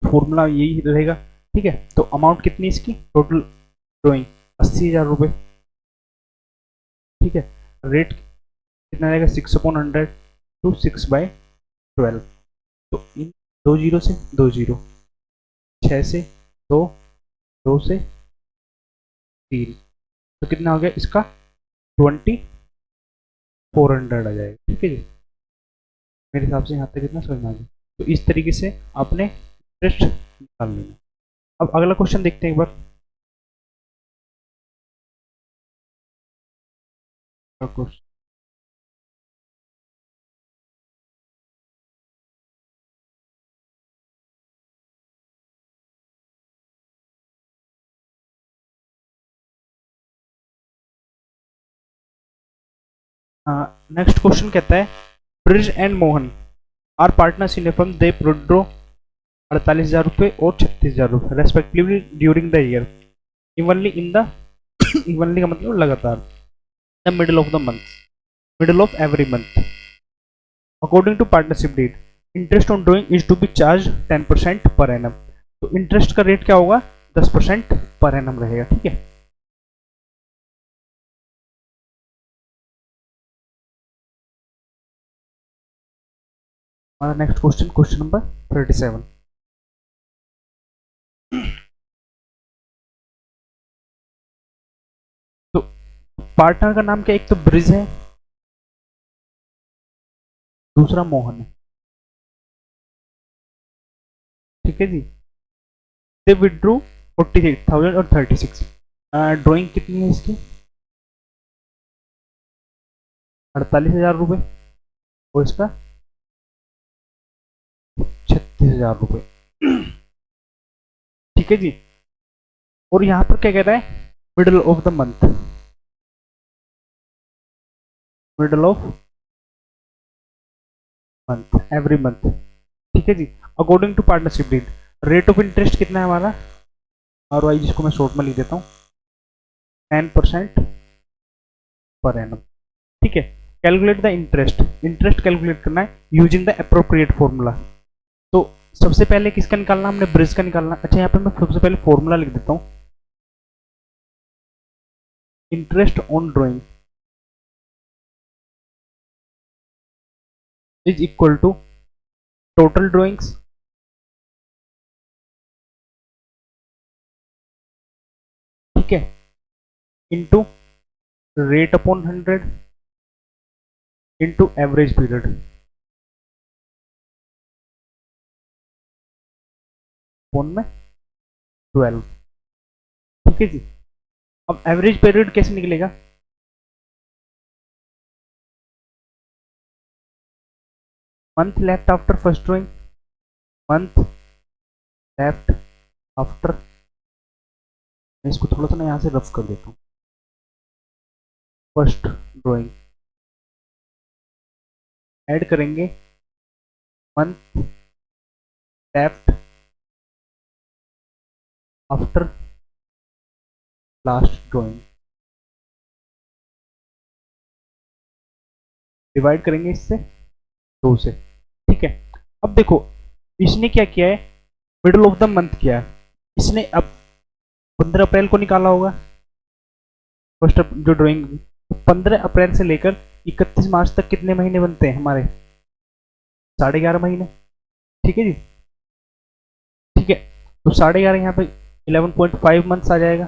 फॉर्मूला यही रहेगा। ठीक है, तो अमाउंट कितनी इसकी टोटल ड्राइंग, 80,000 रुपये। ठीक है, रेट कितना रहेगा, 6/100 टू 6/12। तो इन 2 जीरो से 2 जीरो, 6 से 2, 2 से 3, तो कितना हो गया इसका 2400 आ जाएगा। ठीक है जी, मेरे हिसाब से यहाँ तक कितना समझ में आ गया। तो इस तरीके से आपने इंटरेस्ट निकाल लेना। अब अगला क्वेश्चन देखते हैं एक बार, क्वेश्चन नेक्स्ट क्वेश्चन कहता है, Brij and Mohan are partners in a firm, they withdraw 48,000 रुपये और 36,000 रुपये respectively during the year, evenly in the evenly का मतलब लगातार, the middle of the month, middle of every month. According to partnership deed, interest on drawing is to be charge 10% per annum. तो interest का rate क्या होगा, 10% per annum रहेगा। ठीक है, हमारा नेक्स्ट क्वेश्चन, क्वेश्चन नंबर 37। तो पार्टनर का नाम क्या, एक तो ब्रिज है, दूसरा मोहन है। ठीक है जी, दे विड्रू 48,000 और 36। ड्राइंग कितनी है इसकी, 48,000 रुपये, और इसका 36,000 रुपये। ठीक है जी, और यहाँ पर क्या कह रहा है, middle of the month, middle of month, every month. ठीक है जी, according to partnership deed, rate of interest कितना है हमारा, और वाई जिसको मैं शॉर्ट में लिख देता हूँ 10% पर एनम। ठीक है, calculate the interest, interest calculate करना है यूजिंग द अप्रोप्रिएट फॉर्मूला। तो सबसे पहले किसका निकालना, हमने ब्रिज का निकालना। अच्छा, यहाँ पे मैं सबसे पहले फॉर्मूला लिख देता हूँ, interest on drawing is equal to total drawings ठीक है into rate upon 100 into average period upon में 12। ठीक है जी, अब एवरेज पीरियड कैसे निकलेगा, month left after first drawing, month left after, मैं इसको थोड़ा सा ना यहाँ से रफ कर देता हूँ, फर्स्ट ड्राइंग ऐड करेंगे month left after last drawing divide करेंगे इससे 2 से, ठीक है। अब देखो इसने क्या किया है, मिडल ऑफ द मंथ किया है इसने। अब 15 अप्रैल को निकाला होगा फर्स्ट जो ड्राइंग, 15 अप्रैल से लेकर 31 मार्च तक कितने महीने बनते हैं हमारे, 11.5 महीने, ठीक है जी, ठीक है। तो 11.5 यहाँ पे 11.5 मंथ्स आ जाएगा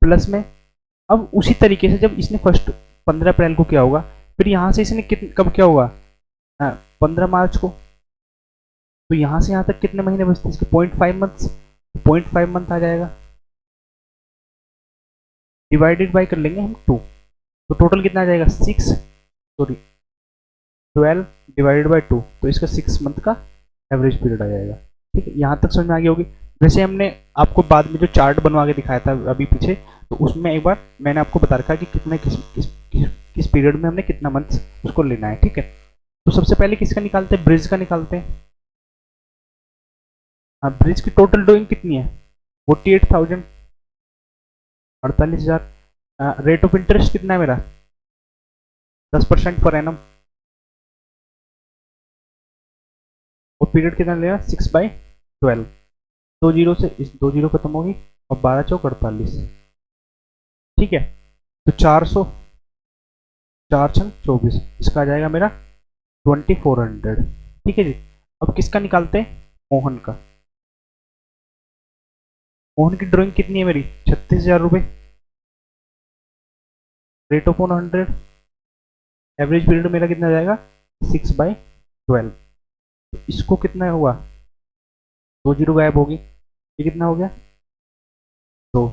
प्लस में। अब उसी तरीके से जब इसने फर्स्ट 15 अप्रैल को किया होगा, फिर यहाँ से इसने कब किया होगा, 15 मार्च को, तो यहाँ से यहाँ तक कितने महीने बचते हैं इसके, 0.5 मंथ्स, 0.5 मंथ आ जाएगा, डिवाइडेड बाय कर लेंगे हम 2, तो टोटल कितना आ जाएगा 12 डिवाइडेड बाय 2, तो इसका 6 मंथ का एवरेज पीरियड आ जाएगा, ठीक है। यहाँ तक समझ में आ गई होगी। वैसे हमने आपको बाद में जो चार्ट बनवा के दिखाया था अभी पीछे, तो उसमें एक बार मैंने आपको बता रखा कि कितने किस पीरियड में हमने कितना मंथ उसको लेना है, ठीक है। तो सबसे पहले किसका निकालते हैं, ब्रिज का निकालते हैं। हाँ, ब्रिज की टोटल ड्राइंग कितनी है, 48,000, 48,000। रेट ऑफ इंटरेस्ट कितना है मेरा, 10% पर एनम, और पीरियड कितना लेगा 6/12, 2 जीरो से इस 2 जीरो खत्म होगी और 12 चौक 48, ठीक है। तो 400, 4 छंग 24, इसका आ जाएगा मेरा 2400, ठीक है जी। अब किसका निकालते हैं, मोहन का। मोहन की ड्राइंग कितनी है मेरी, 36,000 रुपये, रेट ऑफ 100, एवरेज पीरियड मेरा कितना आ जाएगा 6/12, तो इसको कितना हुआ, 2 जीरो गायब होगी, ये कितना हो गया 2,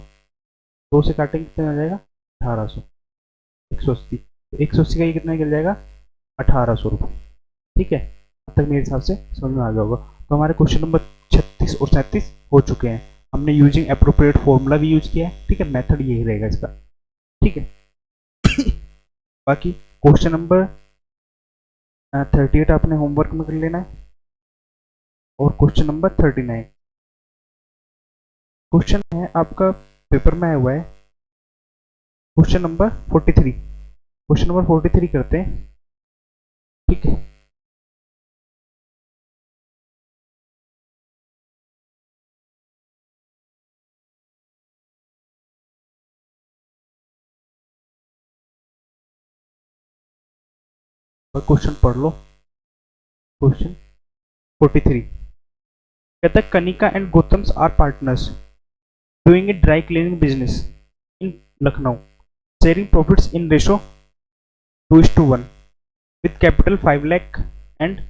2 से काटेंगे कितना आ जाएगा 1800, 180, तो 180 का ये कितना निकल जाएगा 1800 रुपये, ठीक है। अब तक मेरे हिसाब से समझ में आ गया होगा। तो हमारे क्वेश्चन नंबर 36 और 37 हो चुके हैं। हमने यूजिंग अप्रोप्रिएट फॉर्मूला भी यूज किया है, ठीक है, मेथड यही रहेगा इसका, ठीक है। बाकी क्वेश्चन नंबर 38 आपने होमवर्क में कर लेना है, और क्वेश्चन नंबर 39 क्वेश्चन है आपका पेपर में आया हुआ है, क्वेश्चन नंबर 43, क्वेश्चन नंबर 43 करते हैं, ठीक है। और क्वेश्चन पढ़ लो, क्वेश्चन 43 कहता है Kanika and Gautam's are partners doing a dry cleaning business in Lucknow, sharing profits in ratio 2:1 with capital 5 lakh and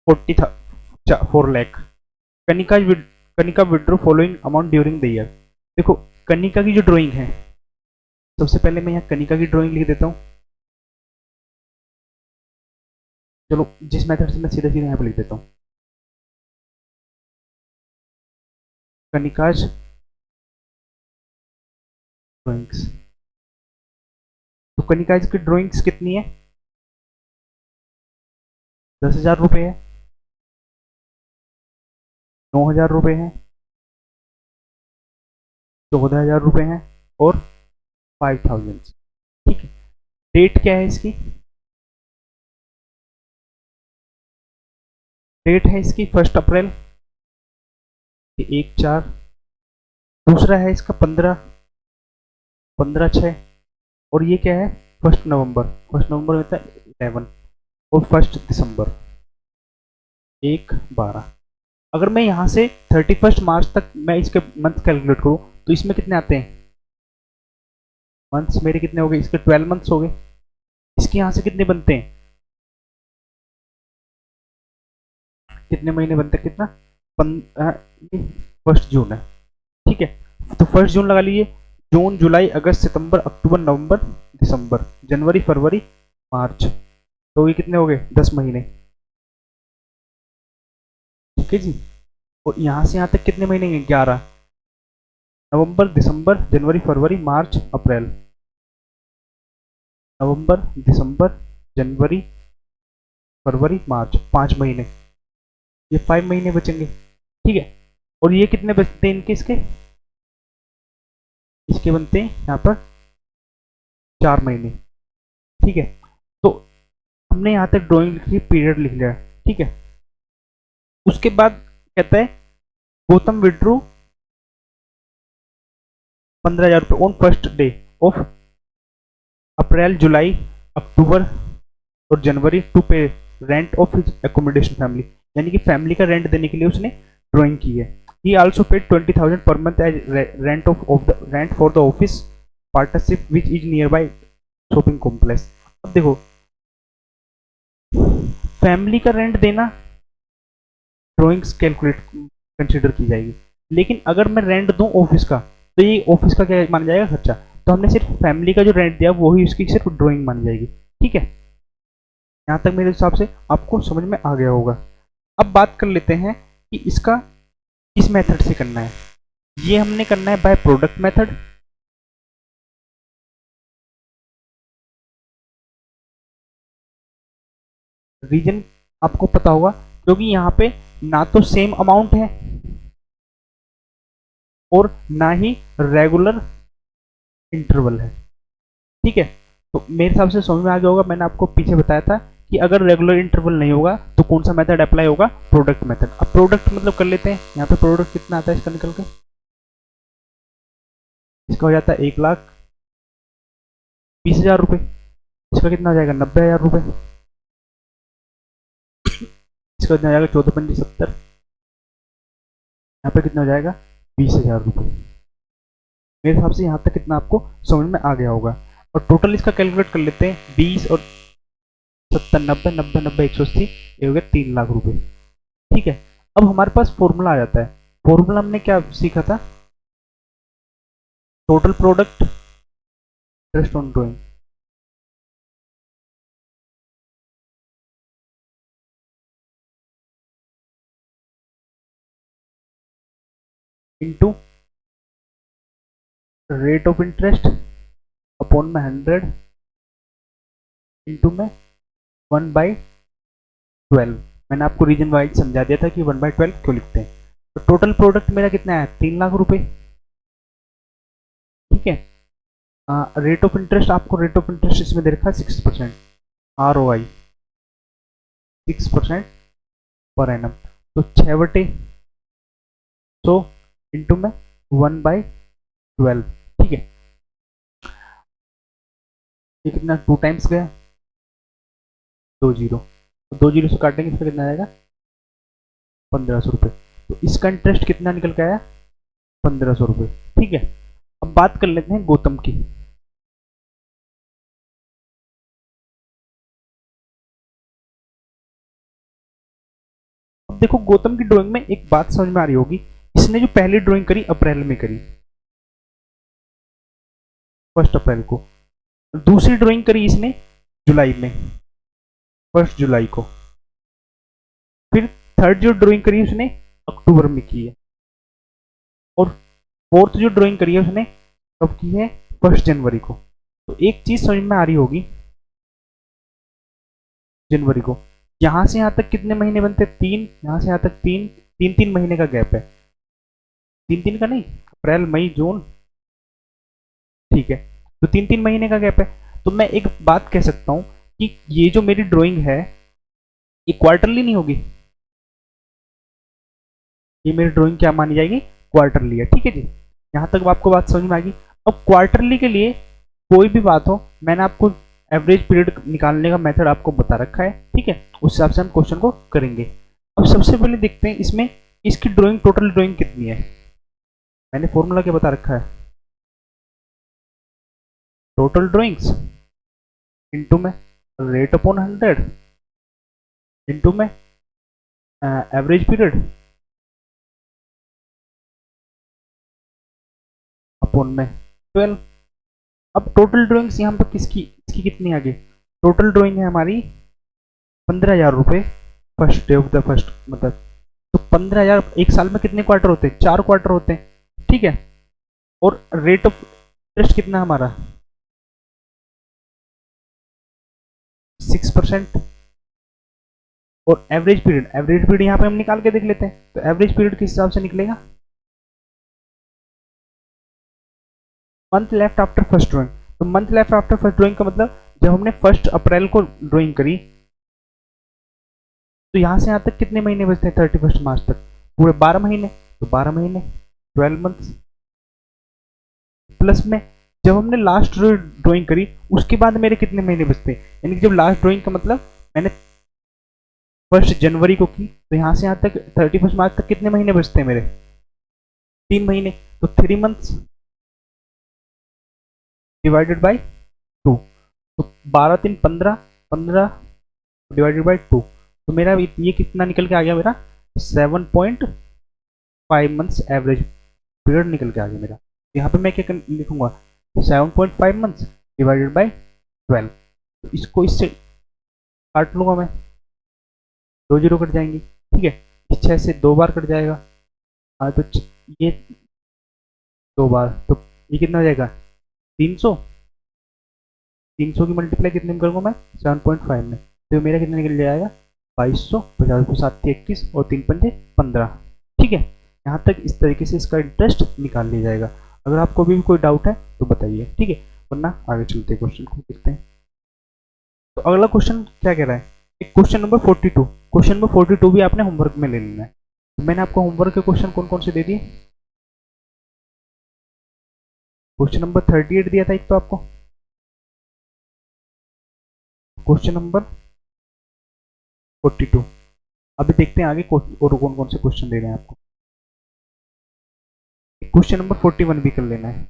4 lakh. Kanika withdrew following amount during the year. देखो कनिका की जो ड्राइंग है, सबसे पहले मैं यहाँ कनिका की ड्राइंग लिख देता हूँ। चलो जिस मेथड से मैं सीधा सीधा यहाँ पे लिख देता हूँ, कनिकाज ड्राइंग्स। तो कनिकाज की ड्राइंग्स कितनी है, 10,000 रुपये है, 9,000 रुपये है, 14,000 रुपये है और 5,000, ठीक है। डेट क्या है इसकी, डेट है इसकी 1 अप्रैल, 1/4, दूसरा है इसका 15/6, और ये क्या है 1 नवंबर, 1 नवंबर होता है 11, और 1 दिसंबर 1/12। अगर मैं यहाँ से 31 मार्च तक मैं इसके मंथ कैलकुलेट करूँ तो इसमें कितने आते हैं, मंथ्स मेरे कितने हो गए, इसके 12 मंथ्स हो गए। इसके यहाँ से कितने बनते हैं, कितने महीने बनते हैं, कितना 1 जून है, ठीक है। तो 1 जून लगा लीजिए, जून जुलाई अगस्त सितंबर अक्टूबर नवंबर दिसंबर जनवरी फरवरी मार्च, तो ये कितने हो गए 10 महीने, ठीक है जी। और यहाँ से यहाँ तक कितने महीने हैं 11, नवंबर दिसंबर जनवरी फरवरी मार्च अप्रैल, नवंबर दिसंबर जनवरी फरवरी मार्च, 5 महीने, ये 5 महीने बचेंगे, ठीक है। और ये कितने बचते हैं इनके, इसके इसके बनते हैं यहाँ पर 4 महीने। ठीक है, तो हमने यहाँ तक ड्राइंग लिख ली, पीरियड लिख लिया। ठीक है, उसके बाद कहता है गौतम विड्रू 15,000 रुपये on first day of April, July, October और January to pay rent of his accommodation family, यानी कि फैमिली का रेंट देने के लिए उसने ड्राइंग की है। ही also paid 20,000 per month as rent for the office partnership which is near by shopping complex. अब देखो, फैमिली का रेंट देना ड्राइंग्स कैलकुलेट कंसिडर की जाएगी, लेकिन अगर मैं रेंट दूं ऑफिस का तो ये ऑफिस का क्या माना जाएगा, खर्चा। तो हमने सिर्फ फैमिली का जो रेंट दिया वही उसकी सिर्फ ड्राइंग मानी जाएगी। ठीक है, यहाँ तक मेरे हिसाब से आपको समझ में आ गया होगा। अब बात कर लेते हैं कि इसका किस मेथड से करना है। ये हमने करना है बाय प्रोडक्ट मेथड। रीजन आपको पता होगा, क्योंकि यहाँ पे ना तो सेम अमाउंट है और ना ही रेगुलर इंटरवल है। ठीक है, तो मेरे हिसाब से समझ में आ गया होगा। मैंने आपको पीछे बताया था कि अगर रेगुलर इंटरवल नहीं होगा तो कौन सा मेथड अप्लाई होगा, प्रोडक्ट मेथड। अब प्रोडक्ट मतलब कर लेते हैं, यहाँ पे प्रोडक्ट कितना आता है इसका निकल के, इसका हो जाता है 1,20,000 रुपये। इसका कितना हो जाएगा, 90,000 रुपये। इसका कितना हो जाएगा, 14,5,70। यहाँ पे कितना हो जाएगा, 20,000 रुपये। मेरे हिसाब से यहाँ तक कितना आपको समझ में आ गया होगा। और टोटल इसका कैलकुलेट कर लेते हैं, 20 और 70, 90, 90, 90, 180, ये हो गया 3,00,000 रुपये। ठीक है, अब हमारे पास फॉर्मूला आ जाता है। फॉर्मूला हमने क्या सीखा था, total product interest on drawing into rate of interest upon में 100 इंटू में 1/12। मैंने आपको रीजन वाइज समझा दिया था कि 1/12 क्यों लिखते हैं। तो टोटल प्रोडक्ट मेरा कितना है, 3,00,000 रुपये। ठीक है, रेट ऑफ इंटरेस्ट, आपको रेट ऑफ इंटरेस्ट इसमें दे रखा है 6%, ROI 6% पर एनम। तो 6/100 इंटू में 1/12। ठीक है, ये कितना 2 टाइम्स गया, 2 जीरो, तो 2 जीरो से काटेंगे इसका कितना आएगा, 1,500 रुपये। तो इसका इंटरेस्ट कितना निकल के आया, 1,500 रुपये। ठीक है, अब बात कर लेते हैं गौतम की। अब देखो, गौतम की ड्राइंग में एक बात समझ में आ रही होगी, इसने जो पहली ड्राइंग करी अप्रैल में करी, 1 अप्रैल को। दूसरी ड्राइंग करी इसने जुलाई में, 1 जुलाई को। फिर थर्ड जो ड्राइंग करी उसने अक्टूबर में की है, और फोर्थ जो ड्राइंग करी है उसने कब की है, 1 जनवरी को। तो एक चीज समझ में आ रही होगी, जनवरी को यहां से यहां तक कितने महीने बनते हैं, 3, यहां से यहां तक 3, 3 महीने का गैप है। 3 का नहीं, अप्रैल, मई, जून। ठीक है, तो 3 महीने का गैप है। तो मैं एक बात कह सकता हूं कि ये जो मेरी ड्राइंग है ये क्वार्टरली नहीं होगी, ये मेरी ड्राइंग क्या मानी जाएगी, क्वार्टरली है। ठीक है जी, यहां तक आपको बात समझ में आएगी। अब क्वार्टरली के लिए कोई भी बात हो, मैंने आपको एवरेज पीरियड निकालने का मेथड आपको बता रखा है। ठीक है, उस हिसाब से हम क्वेश्चन को करेंगे। अब सबसे पहले देखते हैं इसमें इसकी ड्राइंग, टोटल ड्राइंग कितनी है। मैंने फॉर्मूला क्या बता रखा है, टोटल ड्राइंग्स इंटू में रेट अपॉन 100 इंटू में एवरेज पीरियड अपॉन में 12। अब टोटल ड्राइंग्स यहाँ पर किसकी, इसकी कितनी आ गई, टोटल ड्राइंग है हमारी 15,000 रुपये first day of the first, मतलब तो 15,000, एक साल में कितने क्वार्टर होते हैं, 4 क्वार्टर होते हैं। ठीक है, और रेट ऑफ इंटरेस्ट कितना हमारा, 6%। और एवरेज पीरियड यहाँ पे हम निकाल के देख लेते हैं। तो एवरेज पीरियड किस हिसाब से निकलेगा, month left after first drawing, तो month left after first drawing का मतलब जब हमने 1 अप्रैल को ड्राइंग करी तो यहाँ से यहाँ तक कितने महीने बचते हैं 31 मार्च तक, पूरे 12 महीने, तो 12 महीने 12 मंथ्स। प्लस में जब हमने लास्ट ड्राइंग करी उसके बाद मेरे कितने महीने बचते हैं, यानी कि जब लास्ट ड्राइंग का मतलब मैंने 1 जनवरी को की तो यहाँ से यहाँ तक 31 मार्च तक कितने महीने बचते हैं मेरे, 3 महीने, तो 3 मंथ्स डिवाइडेड बाई 2, तो 12 3 15, 15 डिवाइडेड बाई 2, तो मेरा ये कितना निकल के आ गया, मेरा 7.5 मंथ्स एवरेज पीरियड निकल के आ गया मेरा। यहाँ पे मैं क्या लिखूंगा, 7.5 मंथ्स डिवाइडेड बाई 12, तो इसको इससे काट लूंगा मैं, 2 जीरो कट जाएंगी, ठीक है, 6 से 2 बार कट जाएगा, हाँ तो ये 2 बार, तो ये कितना हो जाएगा 300, 300 की मल्टीप्लाई कितने में करूँगा मैं 7.5 में, तो मेरा कितना निकल जाएगा 2200, 50 7 21 और 3 पंजे 15, ठीक है। यहाँ तक इस तरीके से इसका इंटरेस्ट निकाल लिया जाएगा। अगर आपको भी कोई डाउट है तो बताइए, ठीक है, वरना आगे चलते हैं, क्वेश्चन को देखते हैं। तो अगला क्वेश्चन क्या कह रहा है, क्वेश्चन नंबर 42, क्वेश्चन नंबर 42 भी आपने होमवर्क में ले लेना है। तो मैंने आपको होमवर्क के क्वेश्चन कौन कौन से दे दिए, क्वेश्चन नंबर 38 दिया था एक तो आपको, क्वेश्चन नंबर 42, अभी देखते हैं आगे और कौन कौन से क्वेश्चन दे रहे हैं आपको। क्वेश्चन नंबर 41 भी कर लेना है,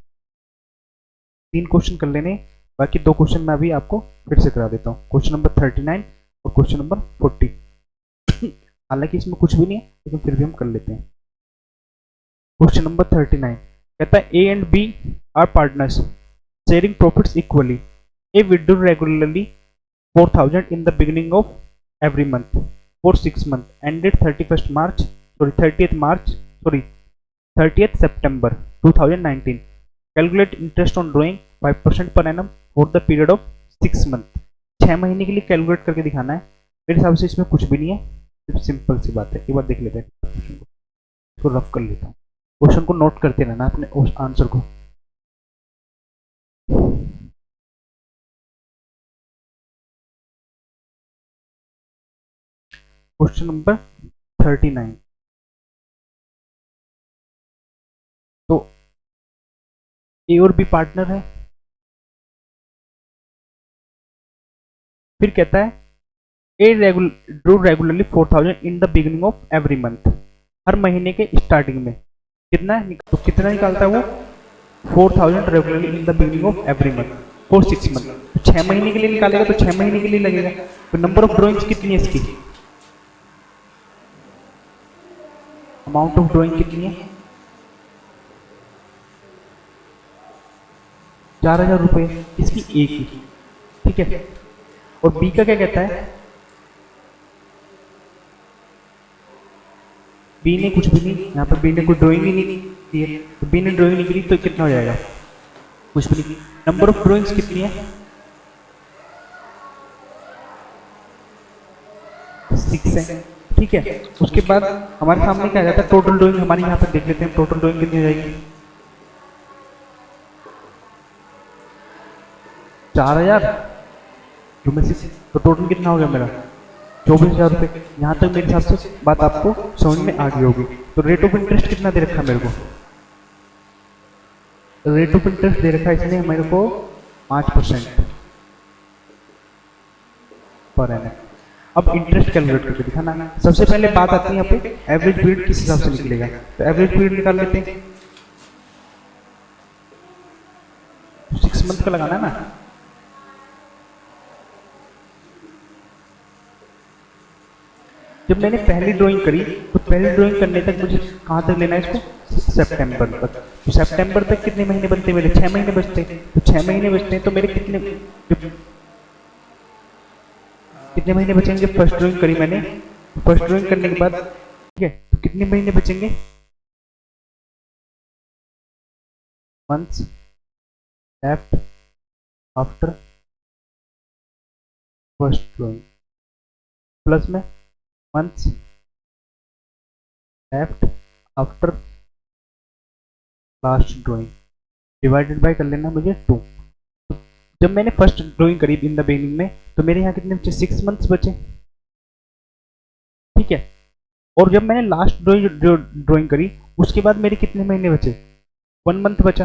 3 क्वेश्चन कर लेने, बाकी 2 क्वेश्चन मैं अभी आपको फिर से करा देता हूँ, क्वेश्चन नंबर 39 और क्वेश्चन नंबर 40। हालांकि इसमें कुछ भी नहीं है लेकिन फिर भी हम कर लेते हैं। क्वेश्चन नंबर 39 कहता है A and B are partners sharing profits equally, A withdraw regularly 4000 in the beginning of every month for 6 months ended 30th September 2019, calculate interest on drawing 5% per annum for the period of 6 months। 6 महीने के लिए calculate करके दिखाना है, मेरे हिसाब से इसमें कुछ भी नहीं है, सिर्फ सिंपल सी बात है। एक बार देख लेते हैं क्वेश्चन को, इसको रफ कर लेता हूँ, क्वेश्चन को नोट करते रहना अपने उस आंसर को। क्वेश्चन नंबर 39, तो ए और बी पार्टनर है, फिर कहता है A drew regularly 4000 in the beginning of every month, हर महीने के स्टार्टिंग में कितना, तो कितना निकालता है वो 4000 regularly in the beginning of every month for 6 month, तो 6 महीने के लिए निकालेगा तो 6 महीने के लिए लगेगा, तो नंबर ऑफ ड्रॉइंग्स कितनी है इसकी, अमाउंट ऑफ ड्रॉइंग कितनी है 4000 रुपये इसकी ए की, ठीक है। और बी का क्या कहता है, बी ने कुछ भी नहीं, यहाँ पर बी ने कोई ड्राइंग ही नहीं की है, तो बी ने ड्राइंग नहीं करी तो कितना हो जाएगा कुछ भी नहीं। नंबर ऑफ ड्राइंग्स कितनी है 6 है, ठीक है। उसके बाद हमारे सामने क्या आ जाता है टोटल ड्राइंग, हमारी यहाँ पर देख लेते हैं टोटल ड्राइंग कितनी हो जाएगी 4000 जो में से, तो टोटल कितना हो गया मेरा 24,000 रुपये। यहाँ तक मेरे हिसाब से बात आपको समझ में आ गई होगी। तो रेट ऑफ इंटरेस्ट कितना दे रखा मेरे को, रेट ऑफ इंटरेस्ट दे रखा है इसने मेरे को 5% पर एनम। अब इंटरेस्ट कैलकुलेट करके दिखाना, सबसे पहले बात आती है यहाँ पे एवरेज पीरियड किस हिसाब से निकलेगा, तो एवरेज पीरियड निकाल लेते हैं, 6 मंथ का लगाना है ना, जब मैंने पहली ड्राइंग करी तो पहली ड्राइंग करने तक मुझे कहाँ तक लेना है इसको सितंबर तक, तो सितंबर तक कितने महीने बनते मेरे 6 महीने बचते, तो 6 महीने बचते हैं तो मेरे कितने महीने बचेंगे, फर्स्ट ड्राइंग करी मैंने, फर्स्ट ड्राइंग करने के बाद ठीक है तो कितने महीने बचेंगे months left after first drawing plus में months left after last drawing, divided by कर लेना मुझे 2। जब मैंने फर्स्ट ड्राइंग करी इन द बिगिनिंग में तो मेरे यहाँ कितने बचे, 6 मंथ्स बचे, ठीक है। और जब मैंने लास्ट ड्राइंग करी उसके बाद मेरे कितने महीने बचे, 1 मंथ बचा।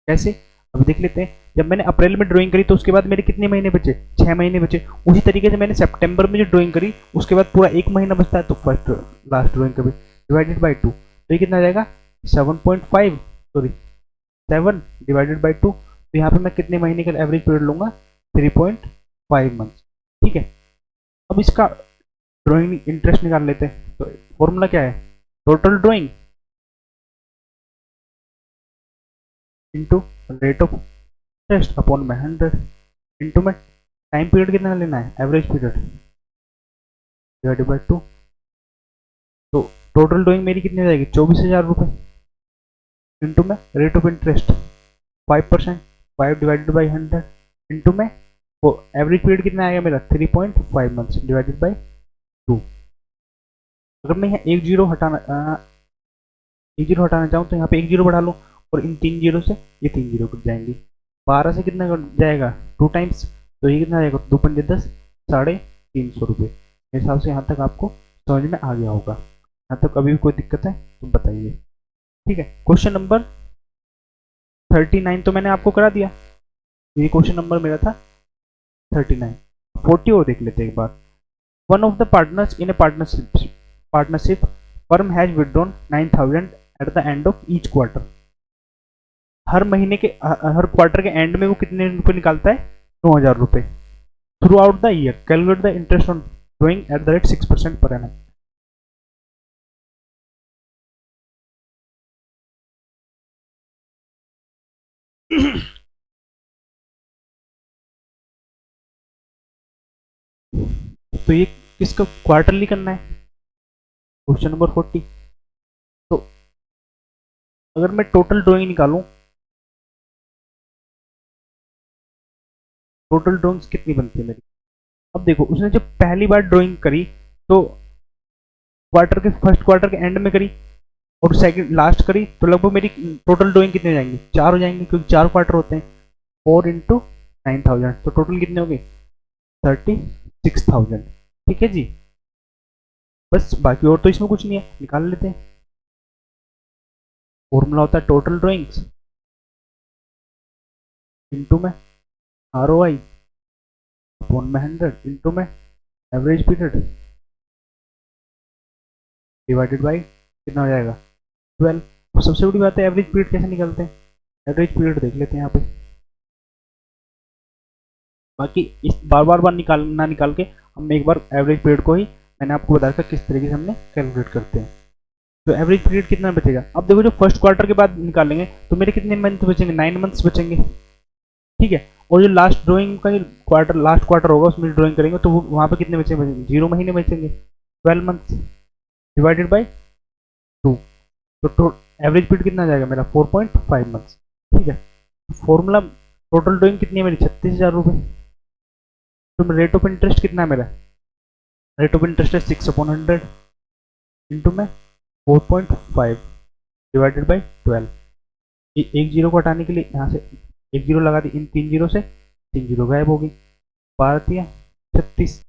कैसे, अब देख लेते हैं। जब मैंने अप्रैल में ड्राइंग करी तो उसके बाद मेरे कितने महीने बचे, 6 महीने बचे। उसी तरीके से मैंने सितंबर में जो ड्राइंग करी उसके बाद पूरा 1 महीना बचता है, तो फर्स्ट लास्ट ड्राइंग करी डिवाइडेड बाई 2, तो ये कितना आ जाएगा 7.5, सॉरी 7 डिवाइडेड बाई 2। तो यहाँ पे मैं कितने महीने का एवरेज पीरियड लूंगा, 3.5 मंथ, ठीक है। अब इसका ड्राइंग इंटरेस्ट निकाल लेते हैं। तो फॉर्मूला क्या है, total drawing into rate of interest upon में 100 इंटू में टाइम पीरियड कितना लेना है, एवरेज पीरियड डिवाइडेड बाई 2। तो टोटल ड्राइंग मेरी कितनी हो जाएगी, 24,000 रुपये इंटू में rate of interest 5%, 5 divided by 100 into में वो एवरेज पीरियड कितना आएगा मेरा 3.5 मंथ्स डिवाइडेड बाई 2। अगर मैं यहाँ एक जीरो हटाना चाहूँ तो यहाँ पे एक जीरो बढ़ा लूँ और इन 3 जीरो से ये 3 जीरो कट जाएंगे। 12 से कितना कट जाएगा 2 टाइम्स, तो ये कितना जाएगा 2 पंजे 10, 350 रुपये। मेरे हिसाब से यहाँ तक आपको समझ में आ गया होगा। यहाँ तक अभी भी कोई दिक्कत है तो बताइए, ठीक है। क्वेश्चन नंबर 39 तो मैंने आपको करा दिया, ये क्वेश्चन नंबर मेरा था 39। 40 और देख लेते हैं एक बार। One of the partners in a partnership firm has withdrawn 9,000 at the end of each quarter. हर महीने के हर क्वार्टर के एंड में वो कितने रुपए निकालता है, 9,000 रुपये। Through out the year calculate the interest on drawing eight the rate 6% per annum. तो ये किसका क्वार्टरली करना है, क्वेश्चन नंबर 40। तो अगर मैं टोटल ड्राइंग निकालूं, टोटल ड्राइंग्स कितनी बनती है मेरी। अब देखो उसने जब पहली बार ड्राइंग करी तो फर्स्ट क्वार्टर के एंड में करी और सेकंड लास्ट करी, तो लगभग मेरी टोटल ड्राइंग कितने हो जाएंगे, 4 हो जाएंगे, क्योंकि 4 क्वार्टर होते हैं। 4 इंटू 9,000, तो टोटल कितने हो गए 36,000, ठीक है जी। बस बाकी और तो इसमें कुछ नहीं है, निकाल लेते हैं। फॉर्मूला होता है टोटल ड्राइंग्स इंटू में ROI अपॉन में 100 इंटू में एवरेज पीरियड डिवाइडेड बाई कितना हो जाएगा 12। तो सबसे बड़ी बात है एवरेज पीरियड कैसे निकालते हैं, एवरेज पीरियड देख लेते हैं यहाँ पे। बाकी इस बार निकाल के हम एक बार एवरेज पीरियड को ही मैंने आपको बताया था किस तरीके से हमने कैलकुलेट करते हैं। तो एवरेज पीरियड कितना बचेगा, अब देखो जो फर्स्ट क्वार्टर के बाद निकालेंगे तो मेरे कितने मंथ बचेंगे, 9 मंथ्स बचेंगे, ठीक है। और जो लास्ट ड्राइंग का क्वार्टर लास्ट क्वार्टर होगा उसमें ड्राइंग करेंगे तो वहाँ पे कितने बचेंगे, 0 महीने बचेंगे, 12 मंथ्स डिवाइडेड बाई 2। तो एवरेज पीरियड कितना आ जाएगा मेरा 4.5 मंथ्स, ठीक है। फॉर्मूला टोटल ड्राइंग कितनी है मेरी 36,000 रुपये। तो रेट ऑफ इंटरेस्ट कितना है मेरा, रेट ऑफ इंटरेस्ट है 6/100 इंटू में 4.5 डिवाइडेड बाई 12। एक जीरो को हटाने के लिए यहाँ से एक जीरो लगा दी, इन 3 जीरो से 3 जीरो गायब होगी, 12 36।